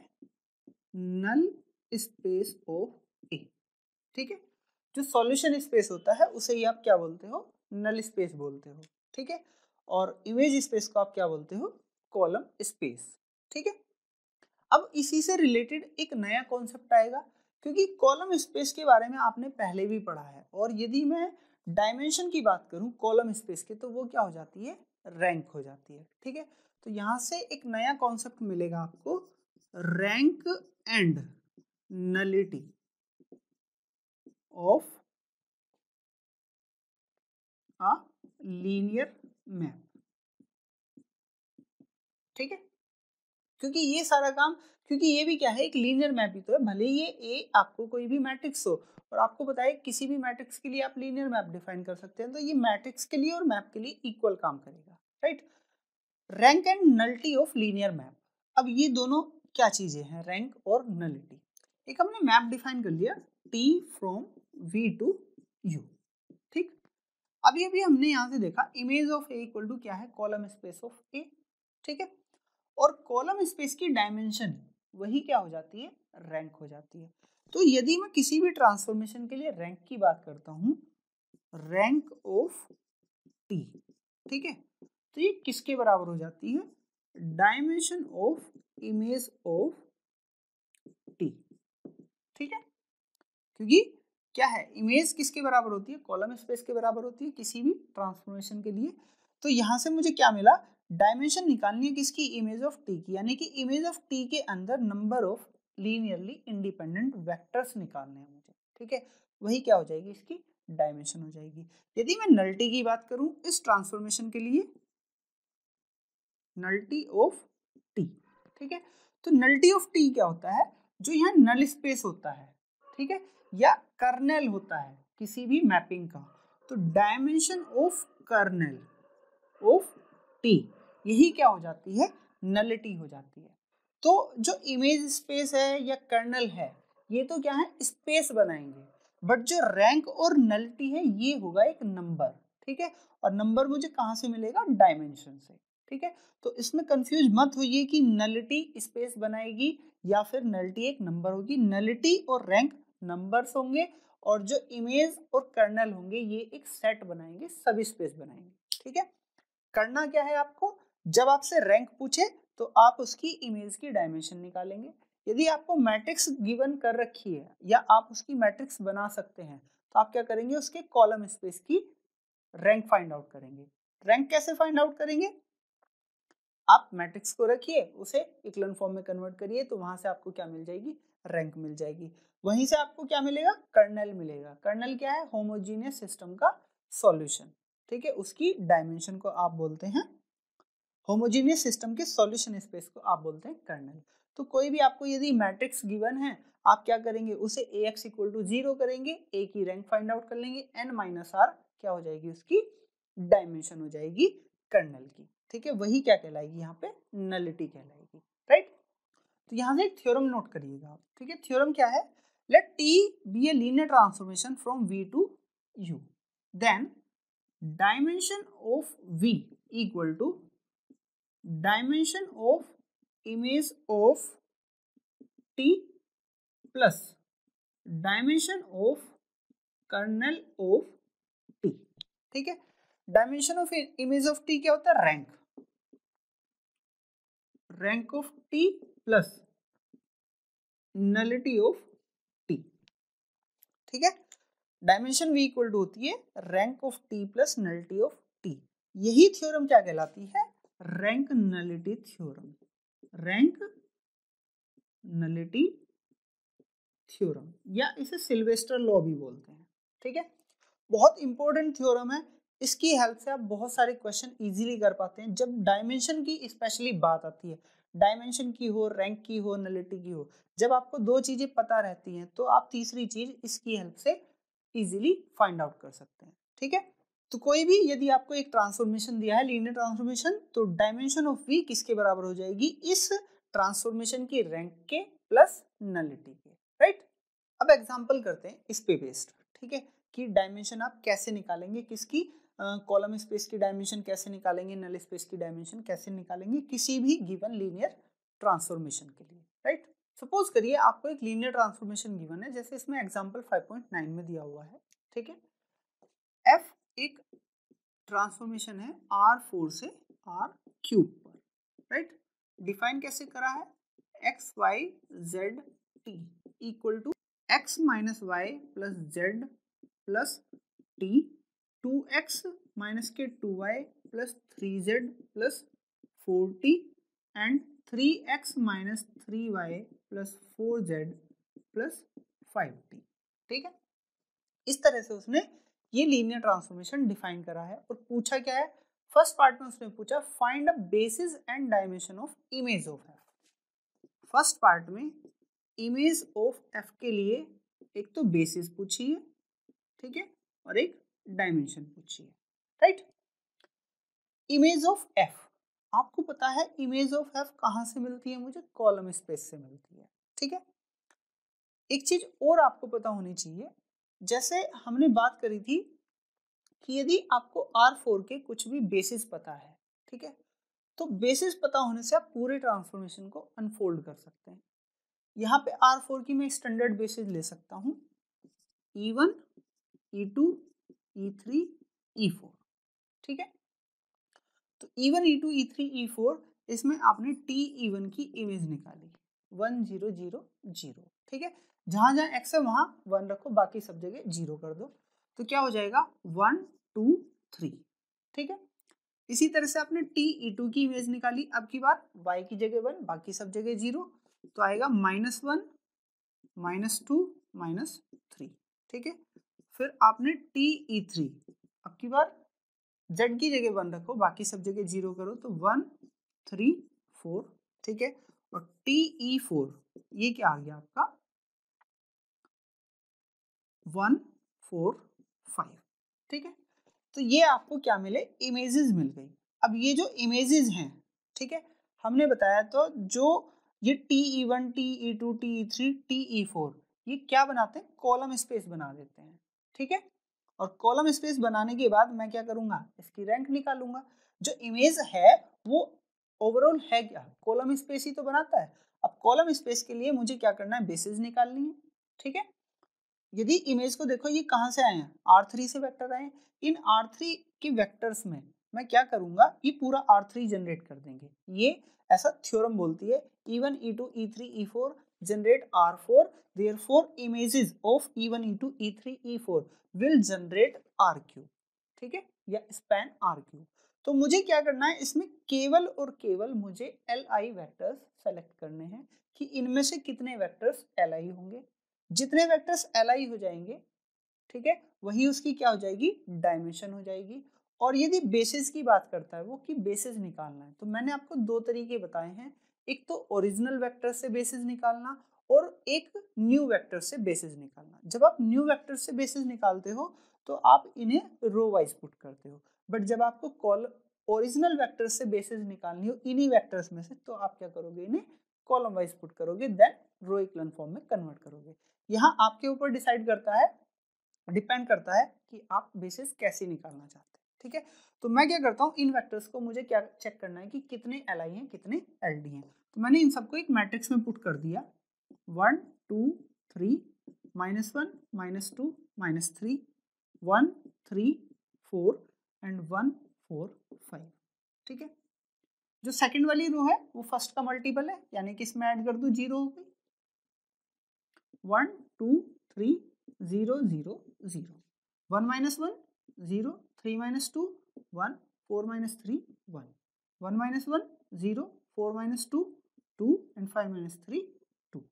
null space of A, ठीक है। जो solution space होता है उसे ही आप क्या बोलते हो, नल स्पेस बोलते हो, ठीक है। और इमेज स्पेस को आप क्या बोलते हो, कॉलम स्पेस, ठीक है। अब इसी से रिलेटेड एक नया कॉन्सेप्ट आएगा, क्योंकि कॉलम स्पेस के बारे में आपने पहले भी पढ़ा है, और यदि मैं डायमेंशन की बात करूं कॉलम स्पेस के, तो वो क्या हो जाती है, रैंक हो जाती है, ठीक है। तो यहाँ से एक नया कॉन्सेप्ट मिलेगा आपको, rank and nullity of a linear map, ठीक है। क्योंकि ये सारा काम, क्योंकि ये भी क्या है, एक लीनियर मैप ही तो है, भले ये ए आपको कोई भी मैट्रिक्स हो, और आपको बताए किसी भी मैट्रिक्स के लिए आप लीनियर मैप डिफाइन कर सकते हैं, तो ये मैट्रिक्स के लिए और मैप के लिए इक्वल काम करेगा, right. Rank and nullity of linear map, अब ये दोनों क्या चीजें हैं, रैंक और नलिटी। एक हमने मैप डिफाइन कर लिया, T from V to U, ठीक। अभी अभी हमने यहाँ से देखा image of A equal to क्या है, कॉलम स्पेस ऑफ ए, ठीक है। और कॉलम स्पेस की डायमेंशन वही क्या हो जाती है, रैंक हो जाती है। तो यदि मैं किसी भी ट्रांसफॉर्मेशन के लिए रैंक की बात करता हूँ, रैंक ऑफ टी, ठीक है, तो ये किसके बराबर हो जाती है, dimension of image of T, ठीक है। क्योंकि क्या है, इमेज किसके बराबर होती है, कॉलम स्पेस के बराबर होती है किसी भी ट्रांसफॉर्मेशन के लिए। तो यहाँ से मुझे क्या मिला, डायमेंशन निकालनी है किसकी, इमेज ऑफ टी की, यानी कि इमेज ऑफ टी के अंदर number of linearly independent vectors निकालने हैं मुझे, ठीक है। वही क्या हो जाएगी, इसकी डायमेंशन हो जाएगी। यदि मैं नलिटी की बात करूं इस ट्रांसफॉर्मेशन के लिए, नलिटी ऑफ टी, ठीक है। तो नलिटी ऑफ टी क्या होता है, जो यहाँ नल स्पेस होता है, ठीक है, या कर्नेल होता है किसी भी मैपिंग का, तो dimension of kernel of T, यही क्या हो जाती है, नलिटी हो जाती है। तो जो इमेज स्पेस है या कर्नल है, ये तो क्या है, स्पेस बनाएंगे, बट जो रैंक और नलिटी है ये होगा एक नंबर, ठीक है। और नंबर मुझे कहाँ से मिलेगा, डायमेंशन से, ठीक है। तो इसमें कंफ्यूज मत होइए कि नलिटी स्पेस बनाएगी या फिर नलिटी एक नंबर होगी। नलिटी और रैंक नंबर्स होंगे, और जो इमेज और कर्नल होंगे ये एक सेट बनाएंगे, सभी स्पेस बनाएंगे, ठीक है। करना क्या है आपको, जब आपसे रैंक पूछे तो आप उसकी इमेज की डायमेंशन निकालेंगे। यदि आपको मैट्रिक्स गिवन कर रखी है या आप उसकी मैट्रिक्स बना सकते हैं, तो आप क्या करेंगे, उसके कॉलम स्पेस की रैंक फाइंड आउट करेंगे। रैंक कैसे फाइंड आउट करेंगे, आप मैट्रिक्स को रखिए, उसे इक्लन फॉर्म में कन्वर्ट करिए, तो वहां से आपको क्या मिल जाएगी, रैंक मिल जाएगी। वहीं से आपको क्या मिलेगा, कर्नल मिलेगा। कर्नल क्या है, होमोजीनियस सिस्टम का सॉल्यूशन, ठीक है, उसकी डायमेंशन को आप बोलते हैं, होमोजीनियस सिस्टम के सॉल्यूशन स्पेस को आप बोलते हैं कर्नल। तो कोई भी आपको यदि मैट्रिक्स गिवन है, आप क्या करेंगे, उसे ax इक्वल टू 0 करेंगे, a की रैंक फाइंड आउट कर लेंगे, n माइनस r क्या हो जाएगी, उसकी डायमेंशन हो जाएगी कर्नल की, ठीक है। वही क्या कहलाएगी यहाँ पे, नलिटी कहलाएगी, राइट। तो यहाँ से एक थ्योरम नोट करिएगा आप, ठीक है। थ्योरम क्या है, let T be a linear transformation from V to U, then dimension of V equal to dimension of image of T plus dimension of kernel of T, ठीक है। Dimension of image of T क्या होता है, rank of T plus nullity of T, ठीक है। Dimension V equal to होती है rank of T plus nullity of T। यही थ्योरम क्या कहलाती है, rank nullity theorem, rank nullity theorem, या इसे सिल्वेस्टर लॉ भी बोलते हैं, ठीक है। बहुत इंपॉर्टेंट थ्योरम है, इसकी हेल्प से आप बहुत सारे क्वेश्चन इजीली कर पाते हैं। जब डायमेंशन की स्पेशली बात आती है, डायमेंशन की हो, रैंक की हो, नलिटी की हो, जब आपको दो चीजें पता रहती हैं तो आप तीसरी चीज इसकी हेल्प से इजीली फाइंड आउट कर सकते हैं, ठीक है। तो कोई भी यदि आपको एक ट्रांसफॉर्मेशन दिया है, लीनियर ट्रांसफॉर्मेशन, तो डायमेंशन ऑफ वी किसके बराबर हो जाएगी, इस ट्रांसफॉर्मेशन की रैंक के प्लस नलिटी के, राइट। अब एग्जांपल करते हैं इस पे बेस्ड, ठीक है, कि डायमेंशन आप कैसे निकालेंगे, किसकी, कॉलम स्पेस की डायमेंशन कैसे निकालेंगे, नल स्पेस की डायमेंशन कैसे निकालेंगे किसी भी गिवन लीनियर ट्रांसफॉर्मेशन के लिए, राइट। सपोज करिए आपको एक लीनियर ट्रांसफॉर्मेशन गिवन है, जैसे इसमें एग्जांपल 5.9 में दिया हुआ है, ठीक है। एफ एक ट्रांसफॉर्मेशन है R4 से R³ पर, राइट। डिफाइन कैसे करा है, x y z t equal to x minus y plus z plus t, 2x minus के 2y plus 3z plus 4t and 3x minus 3y plus 4z plus 5t, ठीक है। इस तरह से उसने ये लीनियर ट्रांसफॉर्मेशन डिफाइन करा है। और पूछा क्या है, फर्स्ट पार्ट में उसने पूछा find a basis and dimension of image of F. First part में इमेज ऑफ एफ के लिए एक तो बेसिस पूछी है, ठीक है, और एक डायमेंशन पूछी है, राइट। इमेज ऑफ एफ, आपको पता है इमेज ऑफ एफ कहां से मिलती है, मुझे कॉलम स्पेस से मिलती है, ठीक है। एक चीज और आपको पता होनी चाहिए, जैसे हमने बात करी थी कि यदि आपको R4 के कुछ भी बेसिस पता है, ठीक है, तो बेसिस पता होने से आप पूरे ट्रांसफॉर्मेशन को अनफोल्ड कर सकते हैं। यहाँ पे R4 की मैं स्टैंडर्ड बेसिस ले सकता हूँ E1, E2, E3, E4, ठीक है। तो E1, E2, E3, E4, इसमें आपने T E1 की इमेज निकाली 1 0 0 0, ठीक है। जहां जहां x है वहां 1 रखो, बाकी सब जगह 0 कर दो, तो क्या हो जाएगा 1 2 3, ठीक है। इसी तरह से आपने TE2 की इमेज निकाली, अब की बार y की जगह 1, बाकी सब जगह 0, तो आएगा -1 -2 -3, ठीक है। फिर आपने TE3, अब की बार z की जगह 1 रखो, बाकी सब जगह 0 करो, तो 1 3 4, ठीक है। और TE4 ये क्या आ गया आपका 1 4 5, ठीक है। तो ये आपको क्या मिले, इमेजेस मिल गई। अब ये जो इमेजेस हैं, ठीक है, हमने बताया तो जो ये TE1 TE2 TE3 TE4 ये क्या बनाते हैं, कॉलम स्पेस बना देते हैं, ठीक है। और कॉलम स्पेस बनाने के बाद मैं क्या करूंगा, इसकी रैंक निकालूंगा। जो इमेज है वो ओवरऑल है क्या, कॉलम स्पेस ही तो बनाता है। अब कॉलम स्पेस के लिए मुझे क्या करना है, बेसिस निकालनी है, ठीक है। यदि इमेज को देखो ये कहाँ से आए हैं, R3 से वेक्टर आए हैं। इन R3 के वेक्टर्स में मैं क्या करूंगा, ये पूरा R3 जनरेट कर देंगे। ये ऐसा थ्योरम बोलती है E1 E2 E3 E4 generate R4, therefore images of E1 E2 E3 E4 will generate R3, ठीक है, या स्पैन R3। तो मुझे क्या करना है, इसमें केवल और केवल मुझे Li वेक्टर्स सेलेक्ट करने हैं कि इनमें से कितने वेक्टर्स Li होंगे। जितने वेक्टर्स Li हो जाएंगे, ठीक है, वही उसकी क्या हो जाएगी, डायमेंशन हो जाएगी। और यदि बेसिस की बात करता है वो कि बेसिस निकालना है, तो मैंने आपको दो तरीके बताए हैं, एक तो ओरिजिनल वेक्टर से बेसिस निकालना और एक न्यू वेक्टर से बेसिस निकालना। जब आप न्यू वेक्टर से बेसिस निकालते हो तो आप इन्हें रो वाइज पुट करते हो, बट जब आपको ओरिजिनल वेक्टर से बेसिस निकालनी हो इन्हीं वेक्टर्स में से, तो आप क्या करोगे, इन्हें कॉलम वाइज पुट करोगे, देन रो इक्विवेलेंट फॉर्म में कन्वर्ट करोगे। यहाँ आपके ऊपर डिपेंड करता है कि आप बेसिस कैसे निकालना चाहते हैं, ठीक है। तो मैं क्या करता हूँ, इन वेक्टर्स को मुझे क्या चेक करना है कि कितने LI हैं कितने LD हैं। तो मैंने इन सबको एक मैट्रिक्स में पुट कर दिया, 1 2 3 -1 -2 -3 1 3 4 एंड 1 4 5, ठीक है। जो सेकंड वाली रो है वो फर्स्ट का मल्टीपल है, यानी कि इसमें ऐड कर दूं 0 हो गई, 1 2 3 0 0 0 1 -1 0 3 -2 1 4 -3 1 1 -1 0 4 -2 2 एंड 5 -3 2।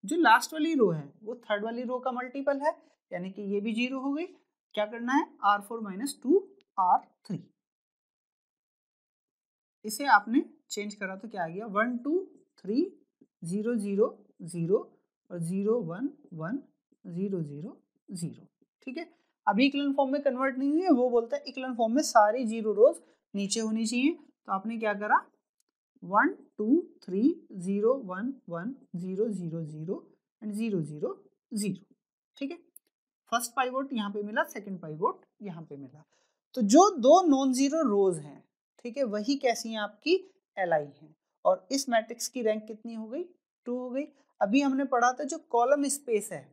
जो लास्ट वाली रो है वो थर्ड वाली रो का मल्टीपल है, यानी कि ये भी 0 हो गई। क्या करना है, R4 -2 R3, इसे आपने चेंज करा तो क्या आ गया, 1 2 3 0 0 0 और 0 1 1 0 0 0, ठीक है। अभी इक्विवेलेंट फॉर्म में कन्वर्ट नहीं हुई है, वो बोलता है इक्विवेलेंट फॉर्म में सारी 0 रोज नीचे होनी चाहिए। तो आपने क्या करा, 1 2 3 0 1 1 0 0 0 एंड 0 0 0, ठीक है। फर्स्ट पाइवोट यहाँ पे मिला, सेकंड पाइवोट यहाँ पे मिला। तो जो दो नॉन जीरो रोज हैं, ठीक है, वही कैसी हैं, आपकी LI हैं। और इस मैट्रिक्स की रैंक कितनी हो गई, 2 हो गई। अभी हमने पढ़ा था जो कॉलम स्पेस है,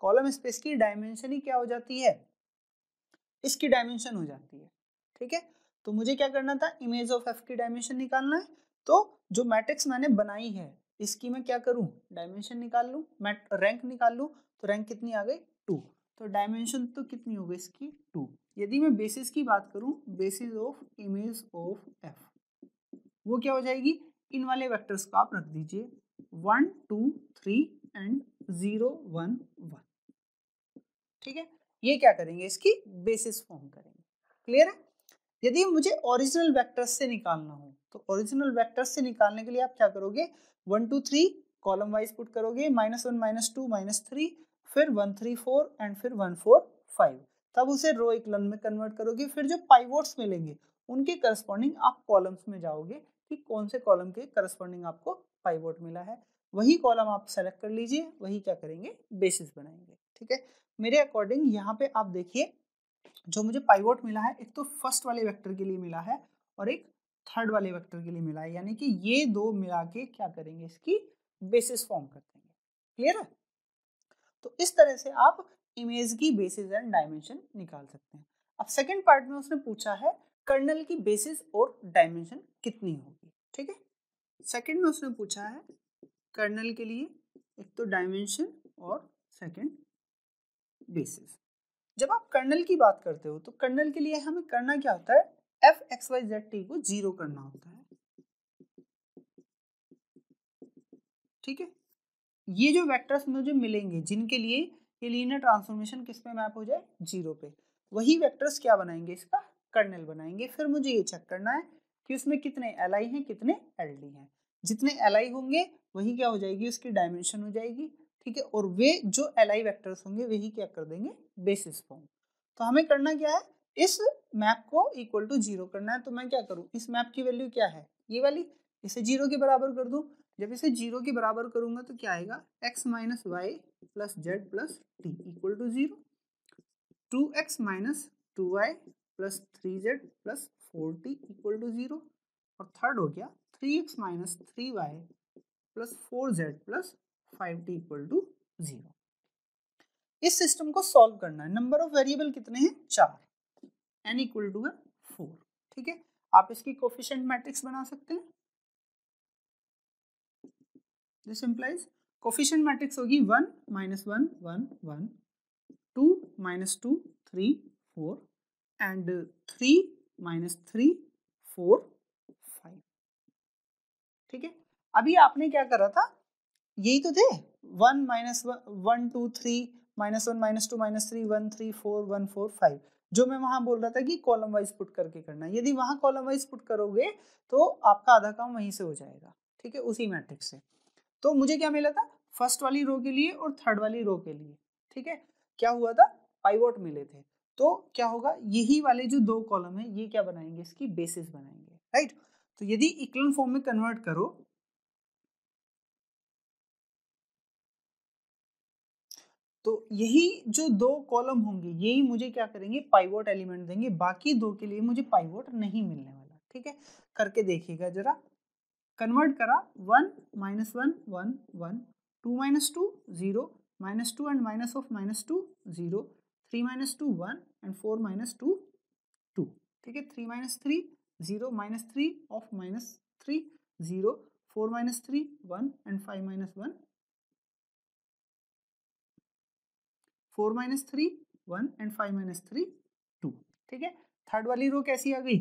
कॉलम स्पेस की डायमेंशन ही क्या हो जाती है, इसकी डायमेंशन हो जाती है, ठीक है। तो मुझे क्या करना था, इमेज ऑफ F की डायमेंशन निकालना है। तो जो मैट्रिक्स मैंने बनाई है इसकी मैं क्या करूं, डायमेंशन निकाल लूं, मैं रैंक निकाल लूं। तो रैंक कितनी आ गई, 2। तो डायमेंशन तो कितनी हो गई इसकी, 2। यदि मैं बेसिस की बात करूं, basis of image of F, वो क्या हो जाएगी, इन वाले वेक्टर्स को आप रख दीजिए, 1 2 3 एंड 0 1 1, ठीक है। ये क्या करेंगे, इसकी बेसिस फॉर्म करेंगे, क्लियर है। यदि मुझे ओरिजिनल वेक्टर्स से निकालना हो तो ओरिजिनल वेक्टर्स से निकालने के लिए आप क्या करोगे, 1 2 3 कॉलम वाइज पुट करोगे, -1 -2 -3, फिर 1 3 4 एंड फिर 1 4 5, तब उसे रो इक्विवेलेंट में कन्वर्ट करोगे। फिर जो पाइवोट्स मिलेंगे उनके करस्पॉन्डिंग आप कॉलम्स में जाओगे कि कौन से कॉलम के करस्पॉन्डिंग आपको पाइवोट मिला है, वही कॉलम आप सेलेक्ट कर लीजिए, वही क्या करेंगे, बेसिस बनाएंगे, ठीक है। मेरे अकॉर्डिंग यहाँ पे आप देखिए, जो मुझे पाइवोट मिला है, एक तो फर्स्ट वाले वेक्टर के लिए मिला है और एक थर्ड वाले वेक्टर के लिए मिला है, यानी कि ये दो मिला के क्या करेंगे, इसकी बेसिस फॉर्म कर देंगे, क्लियर है। तो इस तरह से आप इमेज की बेसिस एंड डायमेंशन निकाल सकते हैं। अब सेकंड पार्ट में उसने पूछा है कर्नल की बेसिस और डायमेंशन कितनी होगी, ठीक है। सेकंड में उसने पूछा है कर्नल के लिए एक तो डायमेंशन और सेकंड बेसिस। जब आप कर्नल की बात करते हो तो कर्नल के लिए हमें करना क्या होता है, f(x,y,z,t) को 0 करना होता है, ठीक है। ये जो वेक्टर्स मुझे मिलेंगे जिनके लिए ये लीनियर ट्रांसफॉर्मेशन किस पे मैप हो जाए, 0 पे, वही वेक्टर्स क्या बनाएंगे, इसका कर्नल बनाएंगे। फिर मुझे ये चेक करना है कि उसमें कितने LI हैं कितने LD हैं। जितने LI होंगे वही क्या हो जाएगी, उसकी डायमेंशन हो जाएगी, ठीक है। और वे जो LI वेक्टर्स होंगे वही क्या कर देंगे, बेसिस फॉर्म। तो हमें करना क्या है, इस मैप को इक्वल टू 0 करना है। तो मैं क्या करूँ, इस मैप की वैल्यू क्या है, ये वाली, इसे 0 के बराबर कर दूँ। जब इसे 0 के बराबर करूंगा तो क्या आएगा, x - y + z + t equal to 0, 2x - 2y + 3z + 4t equal to 0, और थर्ड हो गया 3x - 3y + 4z + 5t equal to 0। इस सिस्टम को सॉल्व करना है। नंबर ऑफ वेरिएबल कितने हैं, 4, n इक्वल टू है 4, ठीक है। आप इसकी कोफिशिएंट मैट्रिक्स बना सकते हैं। दिस इंप्लाइज कोफिशिएंट मैट्रिक्स होगी 1 - 1 1 1, 2 - 2 3 4 एंड 3 - 3 4 5, ठीक है। अभी आपने क्या करा था, यही तो थे 1 - 1 2 3 -1 -2 -3 1 3 4 1 4 5, जो मैं वहां बोल रहा था कि कॉलम वाइज पुट करके करना है। यदि वहां कॉलम वाइज पुट करोगे तो आपका आधा काम वहीं से हो जाएगा, ठीक है, उसी मैट्रिक्स से। तो मुझे क्या मिला था, फर्स्ट वाली रो के लिए और थर्ड वाली रो के लिए, ठीक है, क्या हुआ था, पाइवोट मिले थे। तो क्या होगा, यही वाले जो दो कॉलम है ये क्या बनाएंगे, इसकी बेसिस बनाएंगे, राइट। तो यदि इक्वल फॉर्म में कन्वर्ट करो तो यही जो दो कॉलम होंगे यही मुझे क्या करेंगे, पाइवोट एलिमेंट देंगे, बाकी दो के लिए मुझे पाइवोट नहीं मिलने वाला, ठीक है। करके देखिएगा जरा, कन्वर्ट करा, 1 -1 1 1, 2 -2 0, -2 एंड माइनस ऑफ -2 0, 3 -2 1 एंड 4 -2 2, ठीक है। 3 -3 0, -3 ऑफ -3 0, 4 -3 1 एंड 5 -1 4 -3 1 एंड 5 -3 2, ठीक है। थर्ड वाली रो कैसी आ गई,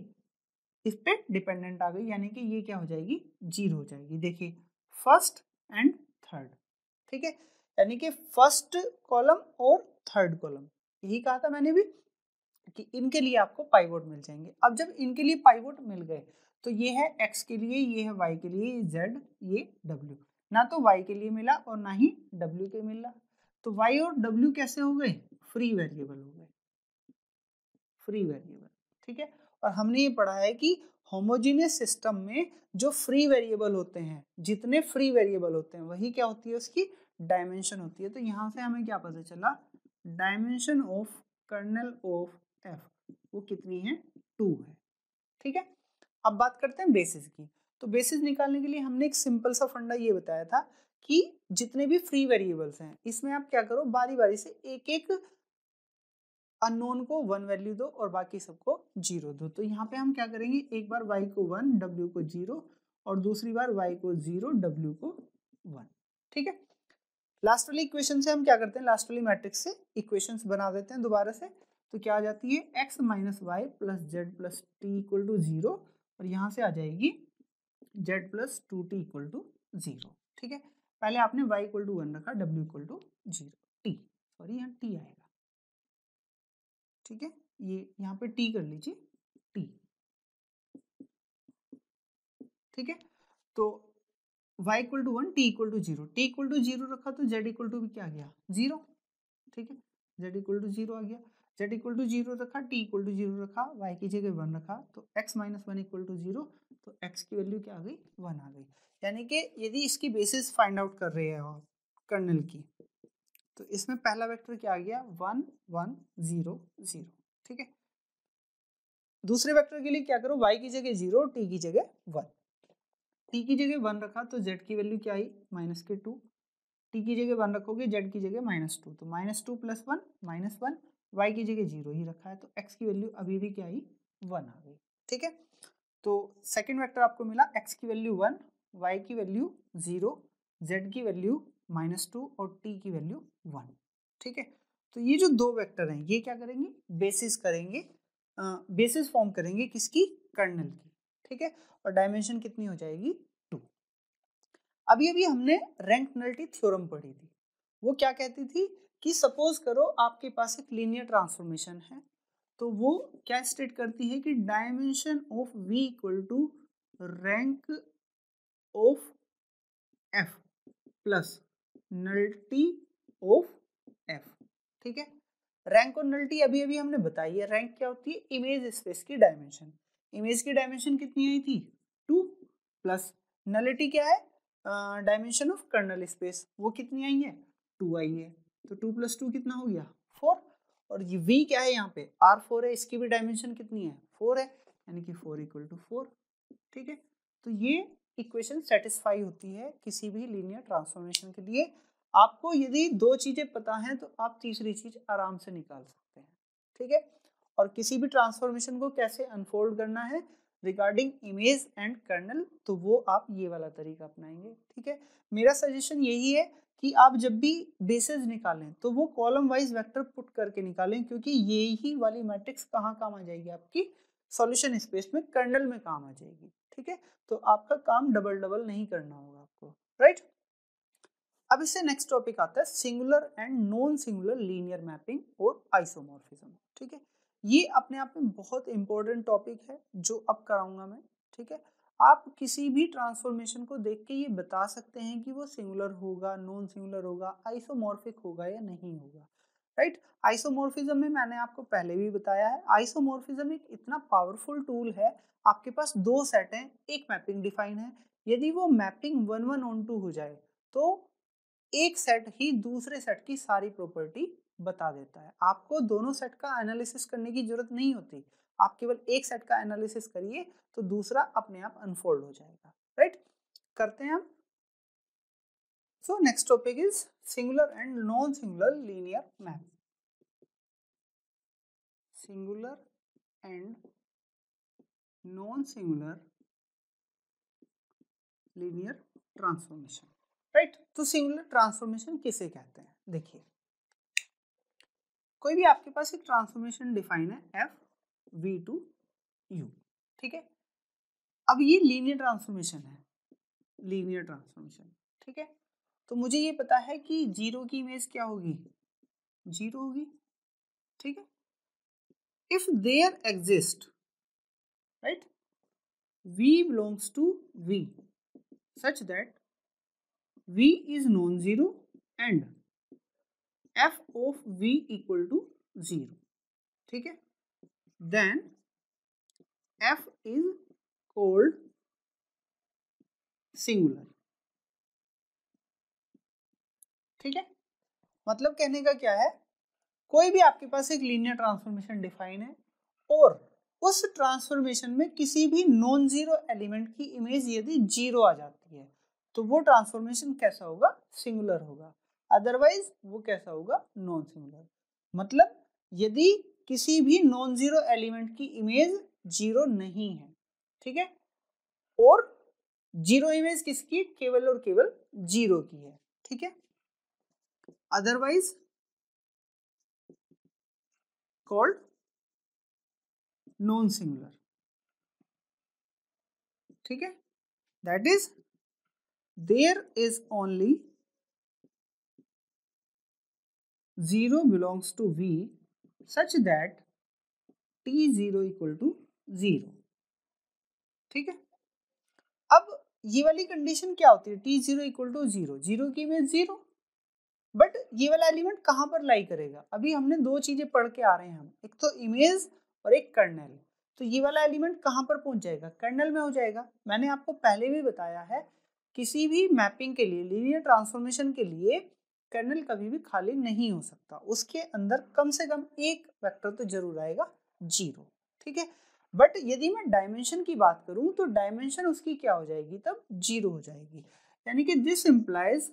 इस पे डिपेंडेंट आ गई, यानी कि ये क्या हो जाएगी, जीरो हो जाएगी। देखिए फर्स्ट एंड थर्ड, ठीक है, यानी कि फर्स्ट कॉलम और थर्ड कॉलम, यही कहा था मैंने भी कि इनके लिए आपको पाइवोट मिल जाएंगे। अब जब इनके लिए पाइवोट मिल गए तो ये है x के लिए, ये है y के लिए, ये z, ये w, ना तो y के लिए मिला और ना ही w के मिला। तो y और w कैसे हो गए, फ्री वेरिएबल हो गए, फ्री वेरिएबल, ठीक है। और हमने ये पढ़ा है कि होमोजेनियस सिस्टम में जो फ्री वेरिएबल होते हैं, जितने फ्री वेरिएबल होते हैं वही क्या होती है, उसकी डायमेंशन होती है। तो यहाँ से हमें क्या पता चला, dimension of kernel of f वो कितनी है, 2 है, ठीक है। अब बात करते हैं बेसिस की। तो बेसिस निकालने के लिए हमने एक सिंपल सा फंडा ये बताया था कि जितने भी फ्री वेरिएबल्स हैं इसमें आप क्या करो, बारी बारी से एक एक अननोन को 1 वैल्यू दो और बाकी सबको 0 दो। तो यहाँ पे हम क्या करेंगे, एक बार y को 1 w को 0 और दूसरी बार y को 0 w को 1, ठीक है। लास्ट वाली इक्वेशन से हम क्या करते हैं, लास्ट वाली मैट्रिक्स से इक्वेशंस बना देते हैं दोबारा से। तो क्या आ जाती है, x minus y plus z plus t equal to 0, और यहाँ से आ जाएगी z plus 2t equal to 0, ठीक है। पहले आपने y इक्वल टू 1 रखा, w equal to 0, t, sorry यहाँ t आएगा, ठीक है। ये यहाँ पे t कर लीजिए, t, ठीक है। तो y equal to 1, t equal to 0, t equal to 0 रखा तो z इक्वल टू भी क्या आ गया, 0, ठीक है। z इक्वल टू 0 आ गया, z इक्वल टू 0 रखा, t इक्वल टू 0 रखा, y की जगह 1 रखा, तो x माइनस 1 इक्वल टू 0, तो x की वैल्यू क्या आ गई, 1 आ गई। यानी कि यदि इसकी बेसिस फाइंड आउट कर रहे हैं आप कर्नल की, तो इसमें पहला वेक्टर क्या आ गया, 1 1 0 0, ठीक है। दूसरे वेक्टर के लिए क्या करो, y की जगह 0, t की जगह 1, t की जगह 1 रखा तो z की वैल्यू क्या आई, -2, t की जगह 1 रखोगे, z की जगह -2, तो -2 प्लस 1 -1, y की जगह 0 ही रखा है, तो x की वैल्यू अभी भी क्या आई, 1 आ गई, ठीक है। तो सेकंड वेक्टर आपको मिला, x की वैल्यू 1, y की वैल्यू 0, z की वैल्यू -2 और t की वैल्यू 1, ठीक है। तो ये जो दो वेक्टर हैं ये क्या करेंगे, बेसिस करेंगे, बेसिस फॉर्म करेंगे किसकी, कर्नल की, ठीक है। और डायमेंशन कितनी हो जाएगी, 2। अभी अभी हमने रैंक नलिटी थ्योरम पढ़ी थी, वो क्या कहती थी कि सपोज करो आपके पास एक लीनियर ट्रांसफॉर्मेशन है, तो वो क्या स्टेट करती है कि dimension of v equal to rank of f plus nullity of f, ठीक है। रैंक और नलिटी अभी अभी हमने बताई है, रैंक क्या होती है, इमेज स्पेस की डायमेंशन, इमेज की डायमेंशन कितनी आई थी, 2, प्लस नलिटी क्या है, डायमेंशन ऑफ कर्नल स्पेस, वो कितनी आई है, 2 आई है, तो 2 + 2 कितना हो गया, 4, और ये v क्या है यहाँ पे, R4 है, इसकी भी डायमेंशन कितनी है, 4 है, यानी कि 4 = 4, ठीक है। तो ये इक्वेशन सेटिस्फाई होती है किसी भी लीनियर ट्रांसफॉर्मेशन के लिए। आपको यदि दो चीजें पता हैं तो आप तीसरी चीज आराम से निकाल सकते हैं, ठीक है। और किसी भी ट्रांसफॉर्मेशन को कैसे अनफोल्ड करना है रिगार्डिंग इमेज एंड कर्नल, तो वो आप ये वाला तरीका अपनाएंगे, ठीक है। मेरा सजेशन यही है कि आप जब भी बेसिस निकालें तो वो कॉलम वाइज वेक्टर पुट करके निकालें, क्योंकि यही वाली मैट्रिक्स कहाँ काम आ जाएगी, आपकी सॉल्यूशन स्पेस में, कर्नल में काम आ जाएगी, ठीक है। तो आपका काम डबल डबल नहीं करना होगा आपको, राइट। अब इससे नेक्स्ट टॉपिक आता है singular and non singular linear mapping और आइसोमॉर्फिज्म, ठीक है। ये अपने आप में बहुत इंपॉर्टेंट टॉपिक है जो अब कराऊंगा मैं, ठीक है। आप किसी भी ट्रांसफॉर्मेशन को देख के ये बता सकते हैं कि वो सिंगुलर होगा, नॉन सिंगुलर होगा, आइसोमॉर्फिक होगा या नहीं होगा, राइट। आइसोमॉर्फिज्म में मैंने आपको पहले भी बताया है, आइसोमॉर्फिज्म एक इतना पावरफुल टूल है। आपके पास दो सेट हैं, एक मैपिंग डिफाइन है, यदि वो मैपिंग 1 1 ऑन 2 हो जाए तो एक सेट ही दूसरे सेट की सारी प्रॉपर्टी बता देता है। आपको दोनों सेट का एनालिसिस करने की जरूरत नहीं होती, आप केवल एक सेट का एनालिसिस करिए तो दूसरा अपने आप अनफोल्ड हो जाएगा, राइट। करते हैं हम। So next topic is singular and non singular linear map. Singular and non singular linear transformation, right. तो सिंगुलर ट्रांसफॉर्मेशन किसे कहते हैं? देखिए, कोई भी आपके पास एक ट्रांसफॉर्मेशन डिफाइन है एफ वी टू यू, ठीक है। अब ये लीनियर ट्रांसफॉर्मेशन है, लीनियर ट्रांसफॉर्मेशन, ठीक है। तो मुझे ये पता है कि जीरो की इमेज क्या होगी, जीरो होगी, ठीक है। If there exist, right, v belongs to v such that v is non-zero and f of v equal to 0, ठीक है, then f is called singular, ठीक है। मतलब कहने का क्या है, कोई भी आपके पास एक लीनियर ट्रांसफॉर्मेशन डिफाइन है और उस ट्रांसफॉर्मेशन में किसी भी नॉन जीरो एलिमेंट की इमेज यदि जीरो आ जाती है तो वो ट्रांसफॉर्मेशन कैसा होगा, सिंगुलर होगा। अदरवाइज वो कैसा होगा, नॉन सिंगुलर। मतलब यदि किसी भी नॉन जीरो एलिमेंट की इमेज जीरो नहीं है, ठीक है, और जीरो इमेज किसकी, केवल और केवल जीरो की है, ठीक है, अदरवाइज कॉल्ड नॉन सिंगुलर, ठीक है। That is there is only zero belongs to v such that t0 equal to 0, ठीक है। अब ये वाली कंडीशन क्या होती है, t0 इक्वल टू 0, जीरो की इमेज जीरो, बट ये वाला एलिमेंट कहाँ पर लाई करेगा? अभी हमने दो चीजें पढ़ के आ रहे हैं हम, एक तो इमेज और एक कर्नल। तो ये वाला एलिमेंट कहाँ पर पहुंच जाएगा, कर्नल में हो जाएगा। मैंने आपको पहले भी बताया है, किसी भी मैपिंग के लिए, लीनियर ट्रांसफॉर्मेशन के लिए कर्नल कभी भी खाली नहीं हो सकता, उसके अंदर कम से कम एक वेक्टर तो जरूर आएगा, जीरो, ठीक है। बट यदि मैं डायमेंशन की बात करूं तो डायमेंशन उसकी क्या हो जाएगी, तब जीरो हो जाएगी। यानी कि this implies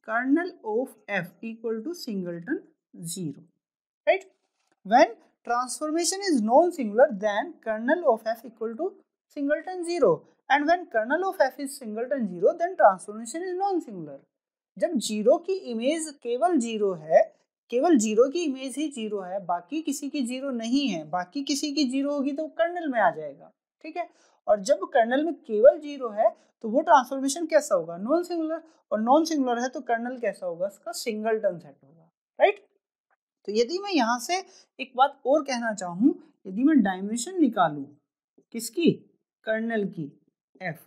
kernel of f equal to singleton 0, right? When transformation is non-singular, then kernel of f equal to singleton 0, and when kernel of f is singleton 0, then transformation is non-singular. जब zero की image केवल zero है, केवल zero की image ही zero है, बाकी किसी की जीरो नहीं है, बाकी किसी की जीरो होगी तो कर्नल में आ जाएगा, ठीक है। और जब कर्नल में केवल जीरो है तो वो ट्रांसफॉर्मेशन कैसा होगा, नॉन सिंगुलर, और नॉन सिंगुलर है तो कर्नल कैसा होगा, उसका सिंगलटन सेट होगा, राइट। तो यदि मैं यहाँ से एक बात और कहना चाहूँ, यदि मैं डायमेंशन निकालूं किसकी, कर्नल की, f,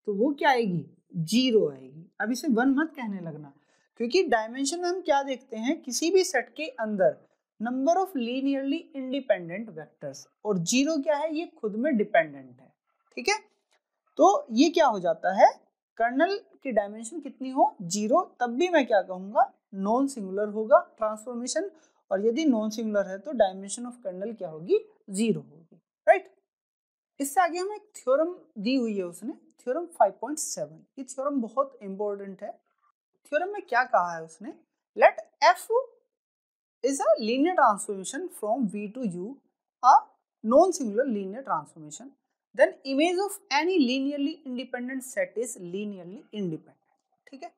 तो वो क्या आएगी, जीरो आएगी। अब इसे वन मत कहने लगना, क्योंकि डायमेंशन में हम क्या देखते हैं, किसी भी सेट के अंदर number of linearly independent vectors, और जीरो क्या है, ये खुद में डिपेंडेंट है, ठीक है। तो ये क्या हो जाता है, कर्नल की डायमेंशन कितनी हो, जीरो, तब भी मैं क्या कहूंगा, नॉन सिंगुलर होगा ट्रांसफॉर्मेशन, और यदि नॉन सिंगुलर है तो डायमेंशन ऑफ कर्नल क्या होगी, जीरो होगी, राइट। इससे आगे हमें एक थ्योरम दी हुई है उसने, थ्योरम 5.7। ये थ्योरम बहुत इंपॉर्टेंट है। थ्योरम में क्या कहा है उसने, late f is a linear transformation from v to u, a non-singular linear transformation, then image of any linearly independent set is linearly independent, ठीक है।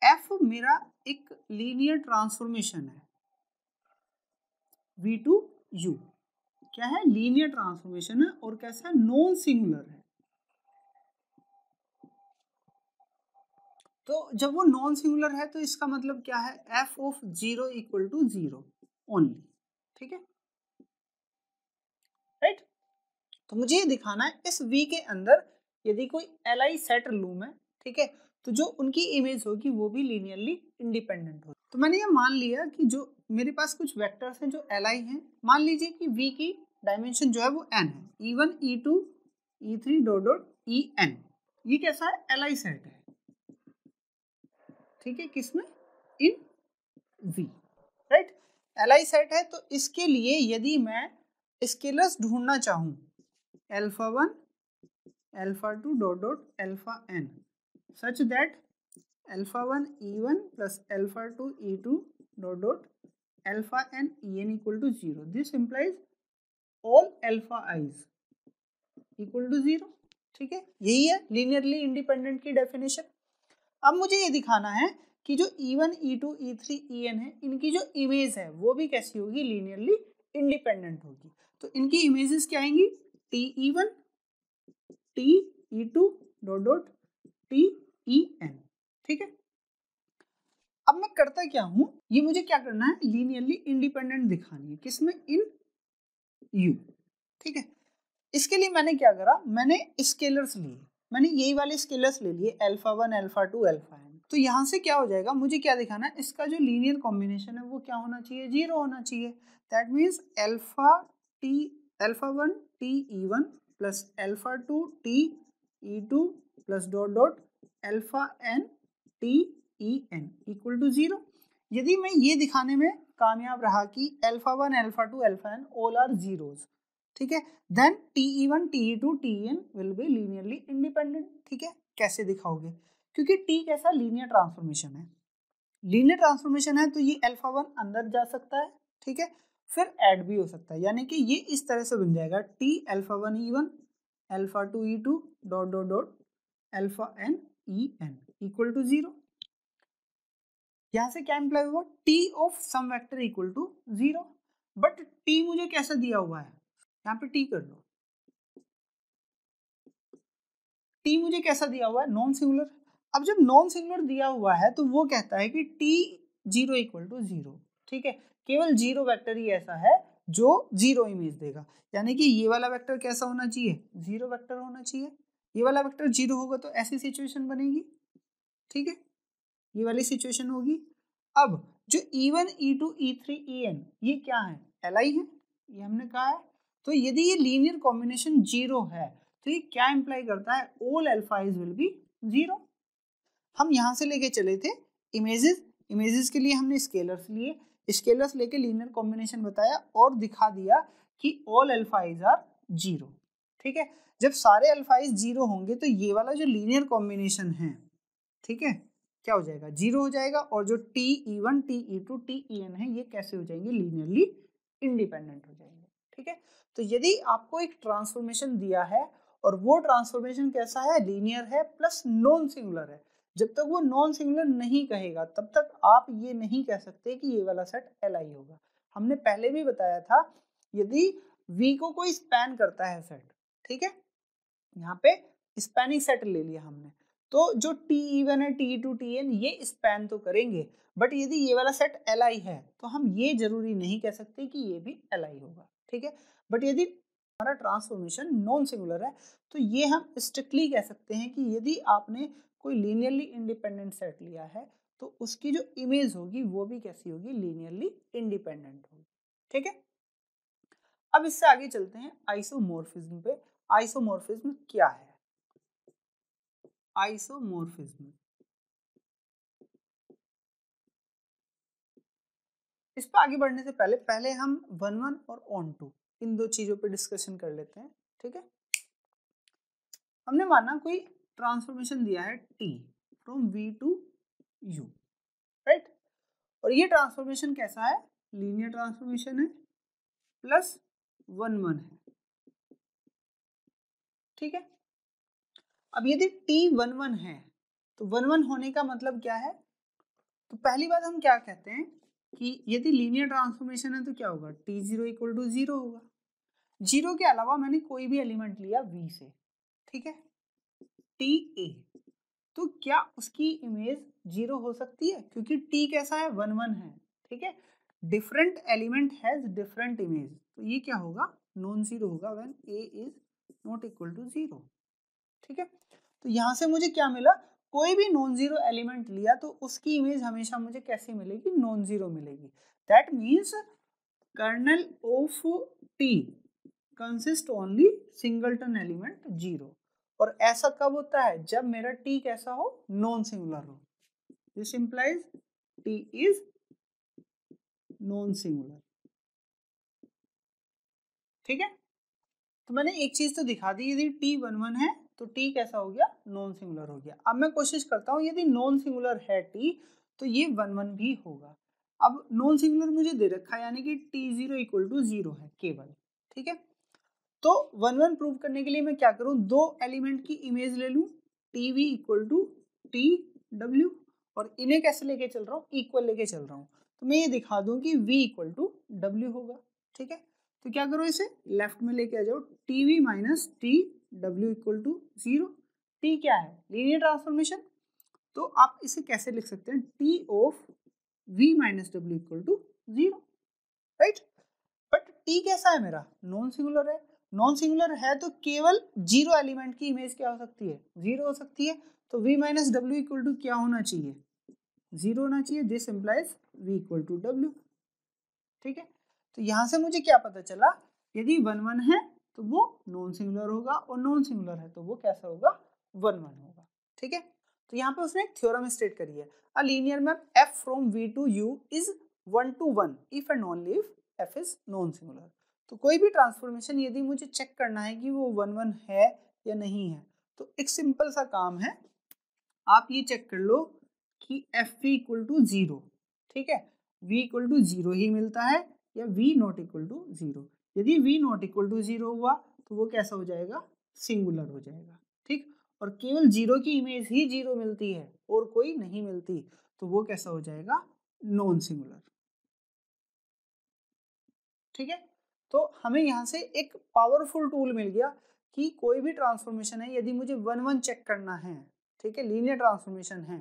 f मेरा एक लीनियर ट्रांसफॉर्मेशन है v to u, क्या है, लीनियर ट्रांसफॉर्मेशन है, और कैसा है, नॉन सिंगुलर है। तो जब वो नॉन सिंगुलर है तो इसका मतलब क्या है, f of 0 equal to 0 only, ठीक है, राइट। तो मुझे ये दिखाना है इस v के अंदर यदि कोई Li सेट लूं मैं, ठीक है, तो जो उनकी इमेज होगी वो भी लीनियरली इंडिपेंडेंट होगी। तो मैंने ये मान लिया कि जो मेरे पास कुछ वेक्टर्स हैं जो Li हैं, मान लीजिए कि V की डायमेंशन जो है वो n है, E1 E2 E3 dot dot En। ये कैसा है? Li सेट है, ठीक है, किसमें? In V, right. Li set है, तो इसके लिए यदि मैं स्केलर्स ढूंढना चाहूं, alpha 1 alpha 2 dot dot alpha n, such that alpha 1 E1 plus alpha 2 E2 dot dot alpha n En equal to 0, this implies all alpha i's equal to 0, ठीक है। यही है लीनियरली इंडिपेंडेंट की डेफिनेशन। अब मुझे ये दिखाना है कि जो E1 E2 E3 En है, इनकी जो इमेज है वो भी कैसी होगी? लीनियरली इंडिपेंडेंट होगी। तो इनकी इमेजेस क्या आएंगी? TE1 TE2 dot dot TEN, ठीक है। अब मैं करता क्या हूं, ये मुझे क्या करना है? लीनियरली इंडिपेंडेंट दिखानी है, किसमें? इन U, ठीक है। इसके लिए मैंने क्या करा, मैंने स्केलर्स लिए, मैंने यही वाले स्केलर्स ले लिए, अल्फा 1 अल्फा 2 अल्फा n। तो यहाँ से क्या हो जाएगा, मुझे क्या दिखाना है? इसका जो लीनियर कॉम्बिनेशन है वो क्या होना चाहिए? 0 होना चाहिए। That means alpha 1 TE1 plus alpha 2 TE2 plus dot dot alpha n TEN equal to 0। यदि मैं ये दिखाने में कामयाब रहा कि alpha 1 alpha 2 alpha n all are zeros, ठीक है, then TE1 TE2 TN will be linearly independent, ठीक है। कैसे दिखाओगे? क्योंकि T कैसा? लीनियर ट्रांसफॉर्मेशन है, लीनियर ट्रांसफॉर्मेशन है, तो ये अल्फा 1 अंदर जा सकता है, ठीक है, फिर ऐड भी हो सकता है, यानी कि ये इस तरह से बन जाएगा T alpha 1 E1 alpha 2 E2 dot dot dot alpha n En equal to 0। यहाँ से क्या इंप्लाई हुआ? T of some vector equal to 0, but T मुझे कैसा दिया हुआ है? यहाँ पे T कर लो, T मुझे कैसा दिया हुआ है? Non singular. अब जब नॉन सिंगुलर दिया हुआ है तो वो कहता है कि T 0 इक्वल टू 0, ठीक है, केवल 0 वेक्टर ही ऐसा है जो 0 इमेज देगा, यानी कि ये वाला वेक्टर कैसा होना चाहिए? 0 वेक्टर होना चाहिए। ये वाला वेक्टर 0 होगा तो ऐसी सिचुएशन बनेगी, ठीक है, ये वाली सिचुएशन होगी। अब जो E1 E2 E3 En ये क्या है? Li है, ये हमने कहा है। तो यदि ये लीनियर कॉम्बिनेशन 0 है तो ये क्या इंप्लाई करता है? All alphas will be 0। हम यहाँ से लेके चले थे इमेजेस, इमेजेस के लिए हमने स्केलर्स लिए, स्केलर्स लेके लीनियर कॉम्बिनेशन बताया और दिखा दिया कि ऑल अल्फाइज आर 0, ठीक है। जब सारे अल्फाइज 0 होंगे तो ये वाला जो लीनियर कॉम्बिनेशन है, ठीक है, क्या हो जाएगा? 0 हो जाएगा, और जो TE1 TE2 TEN है ये कैसे हो जाएंगे? लीनियरली इंडिपेंडेंट हो जाएंगे, ठीक है। तो यदि आपको एक ट्रांसफॉर्मेशन दिया है और वो ट्रांसफॉर्मेशन कैसा है? लीनियर है प्लस नॉन सिंगुलर है, जब तक वो नॉन सिंगुलर नहीं कहेगा तब तक आप ये नहीं कह सकते कि ये वाला सेट Li होगा। हमने पहले भी बताया था, यदि V को कोई स्पैन करता है सेट, ठीक है, यहाँ पे स्पैनिंग सेट ले लिया हमने, तो जो TE1 है TE2 TN ये स्पैन तो करेंगे, बट यदि ये वाला सेट Li है तो हम ये जरूरी नहीं कह सकते कि ये भी Li होगा, ठीक है। बट यदि हमारा ट्रांसफॉर्मेशन नॉन सिंगुलर है तो ये हम स्ट्रिक्टली कह सकते हैं कि यदि आपने कोई लीनियरली इंडिपेंडेंट सेट लिया है तो उसकी जो इमेज होगी वो भी कैसी होगी? लीनियरली इंडिपेंडेंट होगी, ठीक है। अब इससे आगे चलते हैं आइसोमॉर्फिज्म पे। आइसोमॉर्फिज्म क्या है? आइसोमॉर्फिज्म, इस पर आगे बढ़ने से पहले पहले हम 1 और ऑन 2 इन दो चीजों पे डिस्कशन कर लेते हैं, ठीक है। हमने माना कोई ट्रांसफॉर्मेशन दिया है T from V to U, right, और ये ट्रांसफॉर्मेशन कैसा है? लीनियर ट्रांसफॉर्मेशन है प्लस 1 है, ठीक है। अब यदि T 1 है तो 1 होने का मतलब क्या है? तो पहली बात हम क्या कहते हैं कि यदि लीनियर ट्रांसफॉर्मेशन है तो क्या होगा? T0 इक्वल टू 0 होगा। 0 के अलावा मैंने कोई भी एलिमेंट लिया V से, ठीक है, TA, तो क्या उसकी इमेज 0 हो सकती है? क्योंकि T कैसा है? 1 है, ठीक है, different element has different image, तो ये क्या होगा? नॉन जीरो होगा when A is not equal to 0, ठीक है। तो यहाँ से मुझे क्या मिला, कोई भी नॉन जीरो एलिमेंट लिया तो उसकी इमेज हमेशा मुझे कैसी मिलेगी, नॉन जीरो मिलेगी। That means kernel of T consist only singleton element zero. और ऐसा कब होता है, जब मेरा टी कैसा हो, नॉन सिंगुलर हो। This implies T is non singular. ठीक है, तो मैंने एक चीज तो दिखा दी, यदि टी वन वन है तो टी कैसा हो गया, नॉन सिंगुलर हो गया। अब मैं कोशिश करता हूँ, यदि नॉन सिंगुलर है टी तो ये वन वन भी होगा। अब नॉन सिंगुलर मुझे दे रखा है, यानी कि T zero equal to zero है केवल। ठीक है, तो वन वन प्रूव करने के लिए मैं क्या करूं, दो एलिमेंट की इमेज ले लूं, T v equal to T डब्ल्यू, और इन्हें कैसे लेके चल रहा हूँ, इक्वल लेके चल रहा हूँ। तो मैं ये दिखा दूं कि v इक्वल टू डब्ल्यू होगा। ठीक है, तो क्या करो, इसे लेफ्ट में लेके आ जाओ, टी वी माइनस टी डब्ल्यू इक्वल टू जीरो। टी क्या है, लीनियर ट्रांसफॉर्मेशन, तो आप इसे कैसे लिख सकते हैं, टी ऑफ v माइनस डब्ल्यू equal to zero, right. But T कैसा है मेरा, नॉन सिंगुलर है। नॉन सिंगुलर है तो केवल जीरो एलिमेंट की इमेज क्या हो सकती है, जीरो हो सकती है। तो v माइनस डब्ल्यू इक्वल टू क्या होना चाहिए, जीरो होना चाहिए। This implies v equal to डब्ल्यू। ठीक है, तो यहां से मुझे क्या पता चला, यदि वन वन है तो वो नॉन सिंगुलर होगा, और नॉन सिंगुलर है तो वो कैसा होगा, वन वन होगा। ठीक है, तो यहाँ पे उसने एक थ्योरम स्टेट करी है, a linear map f from v to u is 1 to 1 if and only if f is non singular. तो कोई भी ट्रांसफॉर्मेशन यदि मुझे चेक करना है कि वो वन वन है या नहीं है, तो एक सिंपल सा काम है, आप ये चेक कर लो कि f v equal to zero. ठीक है, v इक्वल टू जीरो ही मिलता है या v not equal to zero. यदि v not equal to zero हुआ तो वो कैसा हो जाएगा, सिंगुलर हो जाएगा। ठीक, और केवल जीरो की इमेज ही जीरो मिलती है और कोई नहीं मिलती, तो वो कैसा हो जाएगा, नॉन सिंगुलर। ठीक है, तो हमें यहाँ से एक पावरफुल टूल मिल गया कि कोई भी ट्रांसफॉर्मेशन है, यदि मुझे वन वन चेक करना है, ठीक है, लीनियर ट्रांसफॉर्मेशन है,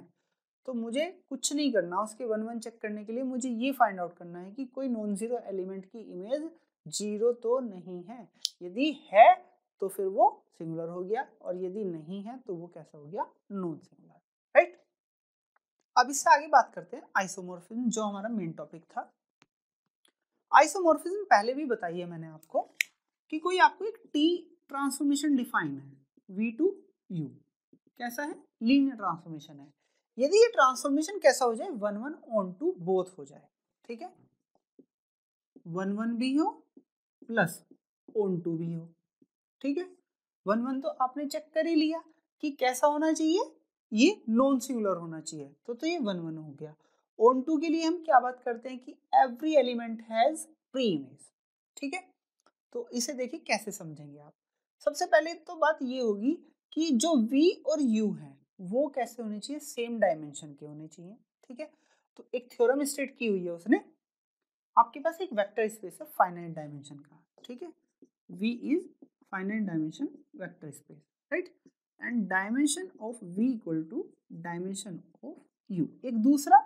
तो मुझे कुछ नहीं करना, उसके वन वन चेक करने के लिए मुझे ये फाइंड आउट करना है कि कोई नॉन जीरो एलिमेंट की इमेज जीरो तो नहीं है। यदि है तो फिर वो सिंगुलर हो गया, और यदि नहीं है तो वो कैसा हो गया, नॉन सिंगुलर। राइट, अब इससे आगे बात करते हैं आइसोमॉर्फिज्म, जो हमारा मेन टॉपिक था। आइसोमॉर्फिज्म पहले भी बताई है मैंने आपको, कि कोई आपको एक टी ट्रांसफॉर्मेशन डिफाइन है, v टू u कैसा है, लीनियर ट्रांसफॉर्मेशन है। यदि ये ट्रांसफॉर्मेशन कैसा हो जाए, one one onto both हो जाए। ठीक है, वन वन भी हो प्लस ऑन टू भी हो। ठीक है, वन वन तो आपने चेक कर ही लिया कि कैसा होना चाहिए, ये नॉन सिंगुलर होना चाहिए, तो ये वन वन हो गया। ऑन टू के लिए हम क्या बात करते हैं कि every element has pre image. ठीक है, तो इसे देखिए कैसे समझेंगे आप। सबसे पहले तो बात ये होगी कि जो v और u है वो कैसे होने चाहिए, सेम डायमेंशन के होने चाहिए। ठीक है, तो एक थ्योरम स्टेट की हुई है उसने, आपके पास एक वेक्टर स्पेस है फाइनाइट डायमेंशन का। ठीक है, v is finite dimension vector space, right, and dimension of v equal to dimension of u। एक दूसरा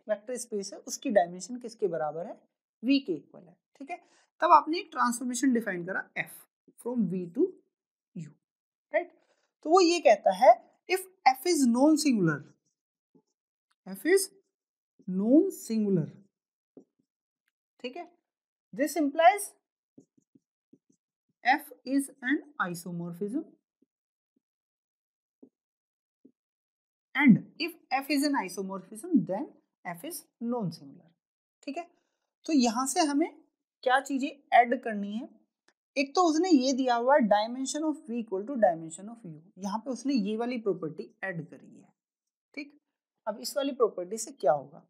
वेक्टर स्पेस है, उसकी डायमेंशन किसके बराबर है, v के इक्वल है। ठीक है, तब आपने एक ट्रांसफॉर्मेशन डिफाइन करा f from v to u, right. तो वो ये कहता है, if f is non singular, f is non singular, ठीक है, this implies f is an isomorphism, and if f is an isomorphism then f is non-singular। ठीक है, तो यहां से हमें क्या चीजें ऐड करनी है, एक तो उसने ये दिया हुआ है dimension of v equal to dimension of u, यहाँ पे उसने ये वाली प्रॉपर्टी ऐड करी है। ठीक, अब इस वाली प्रॉपर्टी से क्या होगा,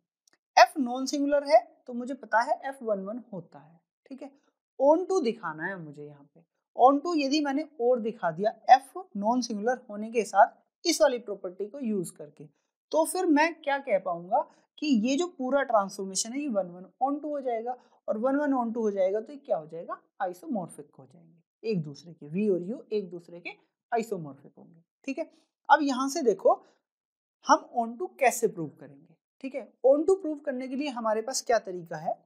f नॉन सिंगुलर है तो मुझे पता है f वन वन होता है। ठीक है, ऑन टू दिखाना है मुझे यहाँ पे, ऑन टू यदि मैंने और दिखा दिया f नॉन सिंगुलर होने के साथ इस वाली प्रॉपर्टी को यूज करके, तो फिर मैं क्या कह पाऊंगा कि ये जो पूरा ट्रांसफॉर्मेशन है ये वन वन ऑन टू हो जाएगा, और वन वन ऑन टू हो जाएगा तो ये क्या हो जाएगा, आइसोमॉर्फिक हो जाएंगे एक दूसरे के, v और u एक दूसरे के आइसोमॉर्फिक होंगे। ठीक है, अब यहाँ से देखो हम ऑन टू कैसे प्रूव करेंगे। ठीक है, ऑन टू प्रूव करने के लिए हमारे पास क्या तरीका है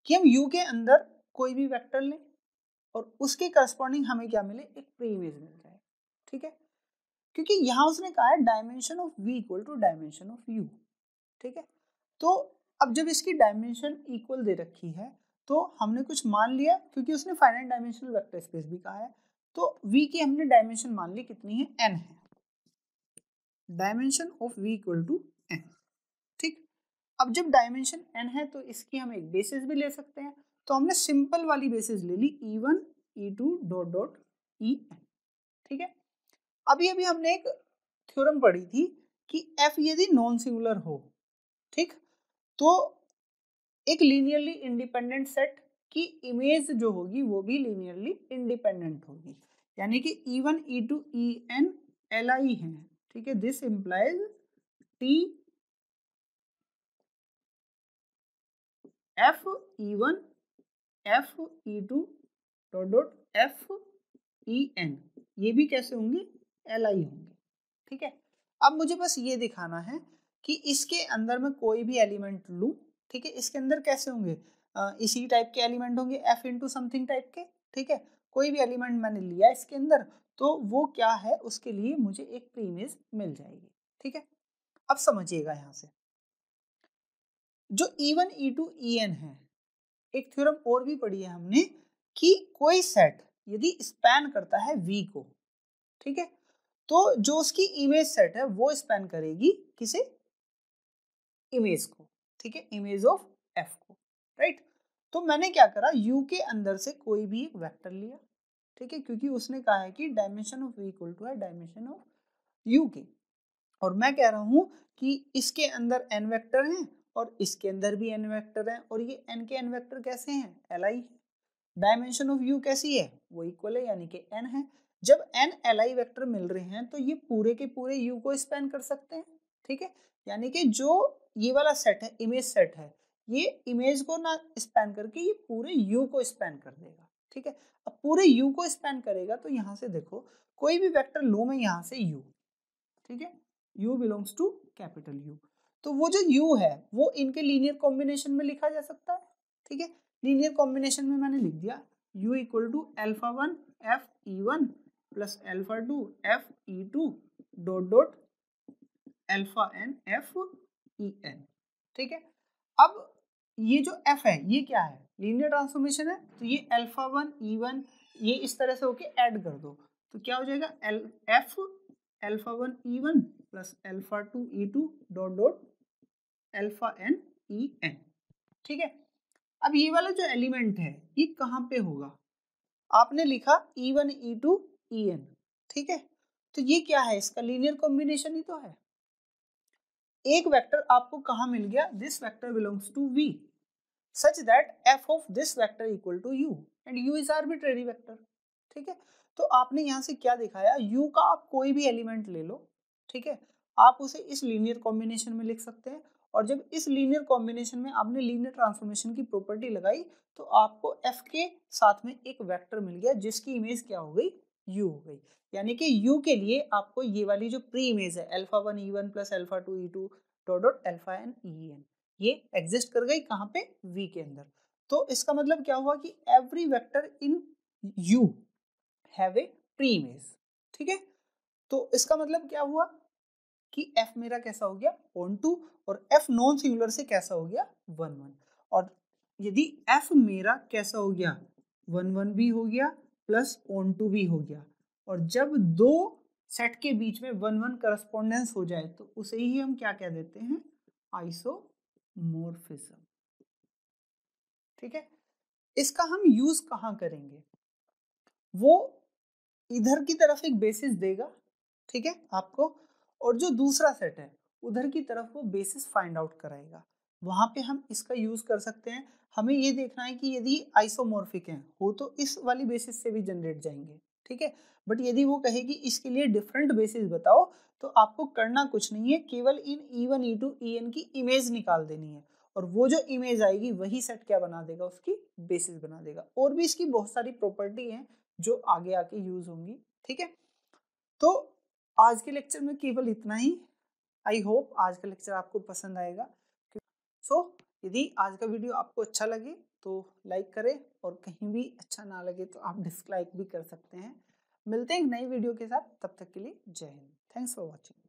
कि हम u के अंदर कोई भी वेक्टर लें और उसके करस्पॉन्डिंग हमें क्या मिले, एक प्री इमेज मिल जाए। ठीक है, क्योंकि यहाँ उसने कहा है dimension of v equal to dimension of u, ठीक है। तो अब जब इसकी डायमेंशन इक्वल दे रखी है तो हमने कुछ मान लिया, क्योंकि उसने फाइनाइट डायमेंशनल वेक्टर स्पेस भी कहा है, तो v की हमने डायमेंशन मान ली कितनी है, n है, dimension of v equal to n, ठीक। अब जब डायमेंशन n है तो इसकी हम एक बेसिस भी ले सकते हैं, तो हमने सिंपल वाली बेसिस ले ली e1 e2 dot dot en, ठीक है। अभी अभी हमने एक थ्योरम पढ़ी थी कि f यदि नॉन सिंगुलर हो, ठीक, तो एक लीनियरली इंडिपेंडेंट सेट की इमेज जो होगी वो भी लीनियरली इंडिपेंडेंट होगी, यानी कि e1 e2 en li हैं, ठीक है। This implies t f e1 f e2 dot dot f en, ये भी कैसे होंगे, li होंगे, ठीक है। अब मुझे बस ये दिखाना है कि इसके अंदर मैं कोई भी एलिमेंट लूं, ठीक है, इसके अंदर कैसे होंगे, इसी टाइप के एलिमेंट होंगे f इंटू समथिंग टाइप के, ठीक है। कोई भी एलिमेंट मैंने लिया इसके अंदर तो वो क्या है, उसके लिए मुझे एक प्री इमेज मिल जाएगी, ठीक है। अब समझिएगा यहाँ से जो e1 e2 en है, एक थ्योरम और भी पढ़ी है हमने कि कोई सेट यदि स्पैन करता है v को, ठीक है, तो जो उसकी इमेज सेट है वो स्पैन करेगी किसे, इमेज को, ठीक है, इमेज ऑफ f को, राइट। तो मैंने क्या करा, u के अंदर से कोई भी एक वेक्टर लिया, ठीक है, क्योंकि उसने कहा है कि dimension of v equal to है डायमेंशन ऑफ u की, और मैं कह रहा हूं कि इसके अंदर n वेक्टर हैं और इसके अंदर भी n वेक्टर हैं, और ये n के n वेक्टर कैसे हैं, li, डायमेंशन ऑफ u कैसी है, वो इक्वल है यानी कि n है। जब n li वेक्टर मिल रहे हैं तो ये पूरे के पूरे u को स्पैन कर सकते हैं, ठीक है, यानी कि जो ये वाला सेट है, इमेज सेट है, ये इमेज को ना स्पैन करके ये पूरे u को स्पैन कर देगा, ठीक है। अब पूरे u को स्पैन करेगा तो यहाँ से देखो कोई भी वेक्टर लो मैं यहाँ से u, ठीक है, u belongs to capital U, तो वो जो u है वो इनके लीनियर कॉम्बिनेशन में लिखा जा सकता है, ठीक है। लीनियर कॉम्बिनेशन में मैंने लिख दिया u equal to alpha 1 f e1 plus alpha 2 f e2 dot dot alpha n f en, ठीक है। अब ये जो f है ये क्या है, लीनियर ट्रांसफॉर्मेशन है, तो ये अल्फा 1 e1 ये इस तरह से होके ऐड कर दो, तो क्या हो जाएगा f alpha 1 e1 plus alpha 2 e2 dot dot alpha n en, ठीक है। अब ये वाला जो एलिमेंट है ये कहाँ पे होगा, आपने लिखा e1 e2 en, ठीक है, तो ये क्या है, इसका लीनियर कॉम्बिनेशन ही तो है। एक वेक्टर आपको कहाँ मिल गया, this vector belongs to v such that f of this vector equal to u and u is arbitrary vector, ठीक है। तो आपने यहाँ से क्या दिखाया, u का आप कोई भी एलिमेंट ले लो, ठीक है, आप उसे इस लीनियर कॉम्बिनेशन में लिख सकते हैं, और जब इस लीनियर कॉम्बिनेशन में आपने लीनियर ट्रांसफॉर्मेशन की प्रॉपर्टी लगाई तो आपको f के साथ में एक वेक्टर मिल गया जिसकी इमेज क्या हो गई, u हो गई, यानी कि u के लिए आपको ये वाली जो प्री इमेज है alpha 1 e1 plus alpha 2 e2 dot dot alpha n en ये एग्जिस्ट कर गई कहाँ पे, v के अंदर। तो इसका मतलब क्या हुआ कि every vector in u have a pre image, ठीक है। तो इसका मतलब क्या हुआ कि f मेरा कैसा हो गया ऑन टू, और f नॉन सिंगुलर से कैसा हो गया 1 1, और यदि f मेरा कैसा हो गया 1 1 भी हो गया प्लस ऑन टू भी हो गया, और जब दो सेट के बीच में 1 1 करस्पॉन्डेंस हो जाए तो उसे ही हम क्या कह देते हैं, आइसोमॉर्फिज्म, ठीक है। इसका हम यूज कहाँ करेंगे, वो इधर की तरफ एक बेसिस देगा, ठीक है आपको, और जो दूसरा सेट है उधर की तरफ वो बेसिस फाइंड आउट कराएगा, वहां पे हम इसका यूज कर सकते हैं। हमें ये देखना है कि यदि आइसोमॉर्फिक हैं हो तो इस वाली बेसिस से भी जनरेट जाएंगे, ठीक है। बट यदि वो कहेगी इसके लिए डिफरेंट बेसिस बताओ तो आपको करना कुछ नहीं है, केवल इन e1 e2 en की इमेज निकाल देनी है, और वो जो इमेज आएगी वही सेट क्या बना देगा, उसकी बेसिस बना देगा। और भी इसकी बहुत सारी प्रॉपर्टी हैं जो आगे आके यूज होंगी, ठीक है। तो आज के लेक्चर में केवल इतना ही, आई होप आज का लेक्चर आपको पसंद आएगा। सो यदि आज का वीडियो आपको अच्छा लगे तो लाइक करें, और कहीं भी अच्छा ना लगे तो आप डिसलाइक भी कर सकते हैं। मिलते हैं एक नई वीडियो के साथ, तब तक के लिए जय हिंद। Thanks for watching.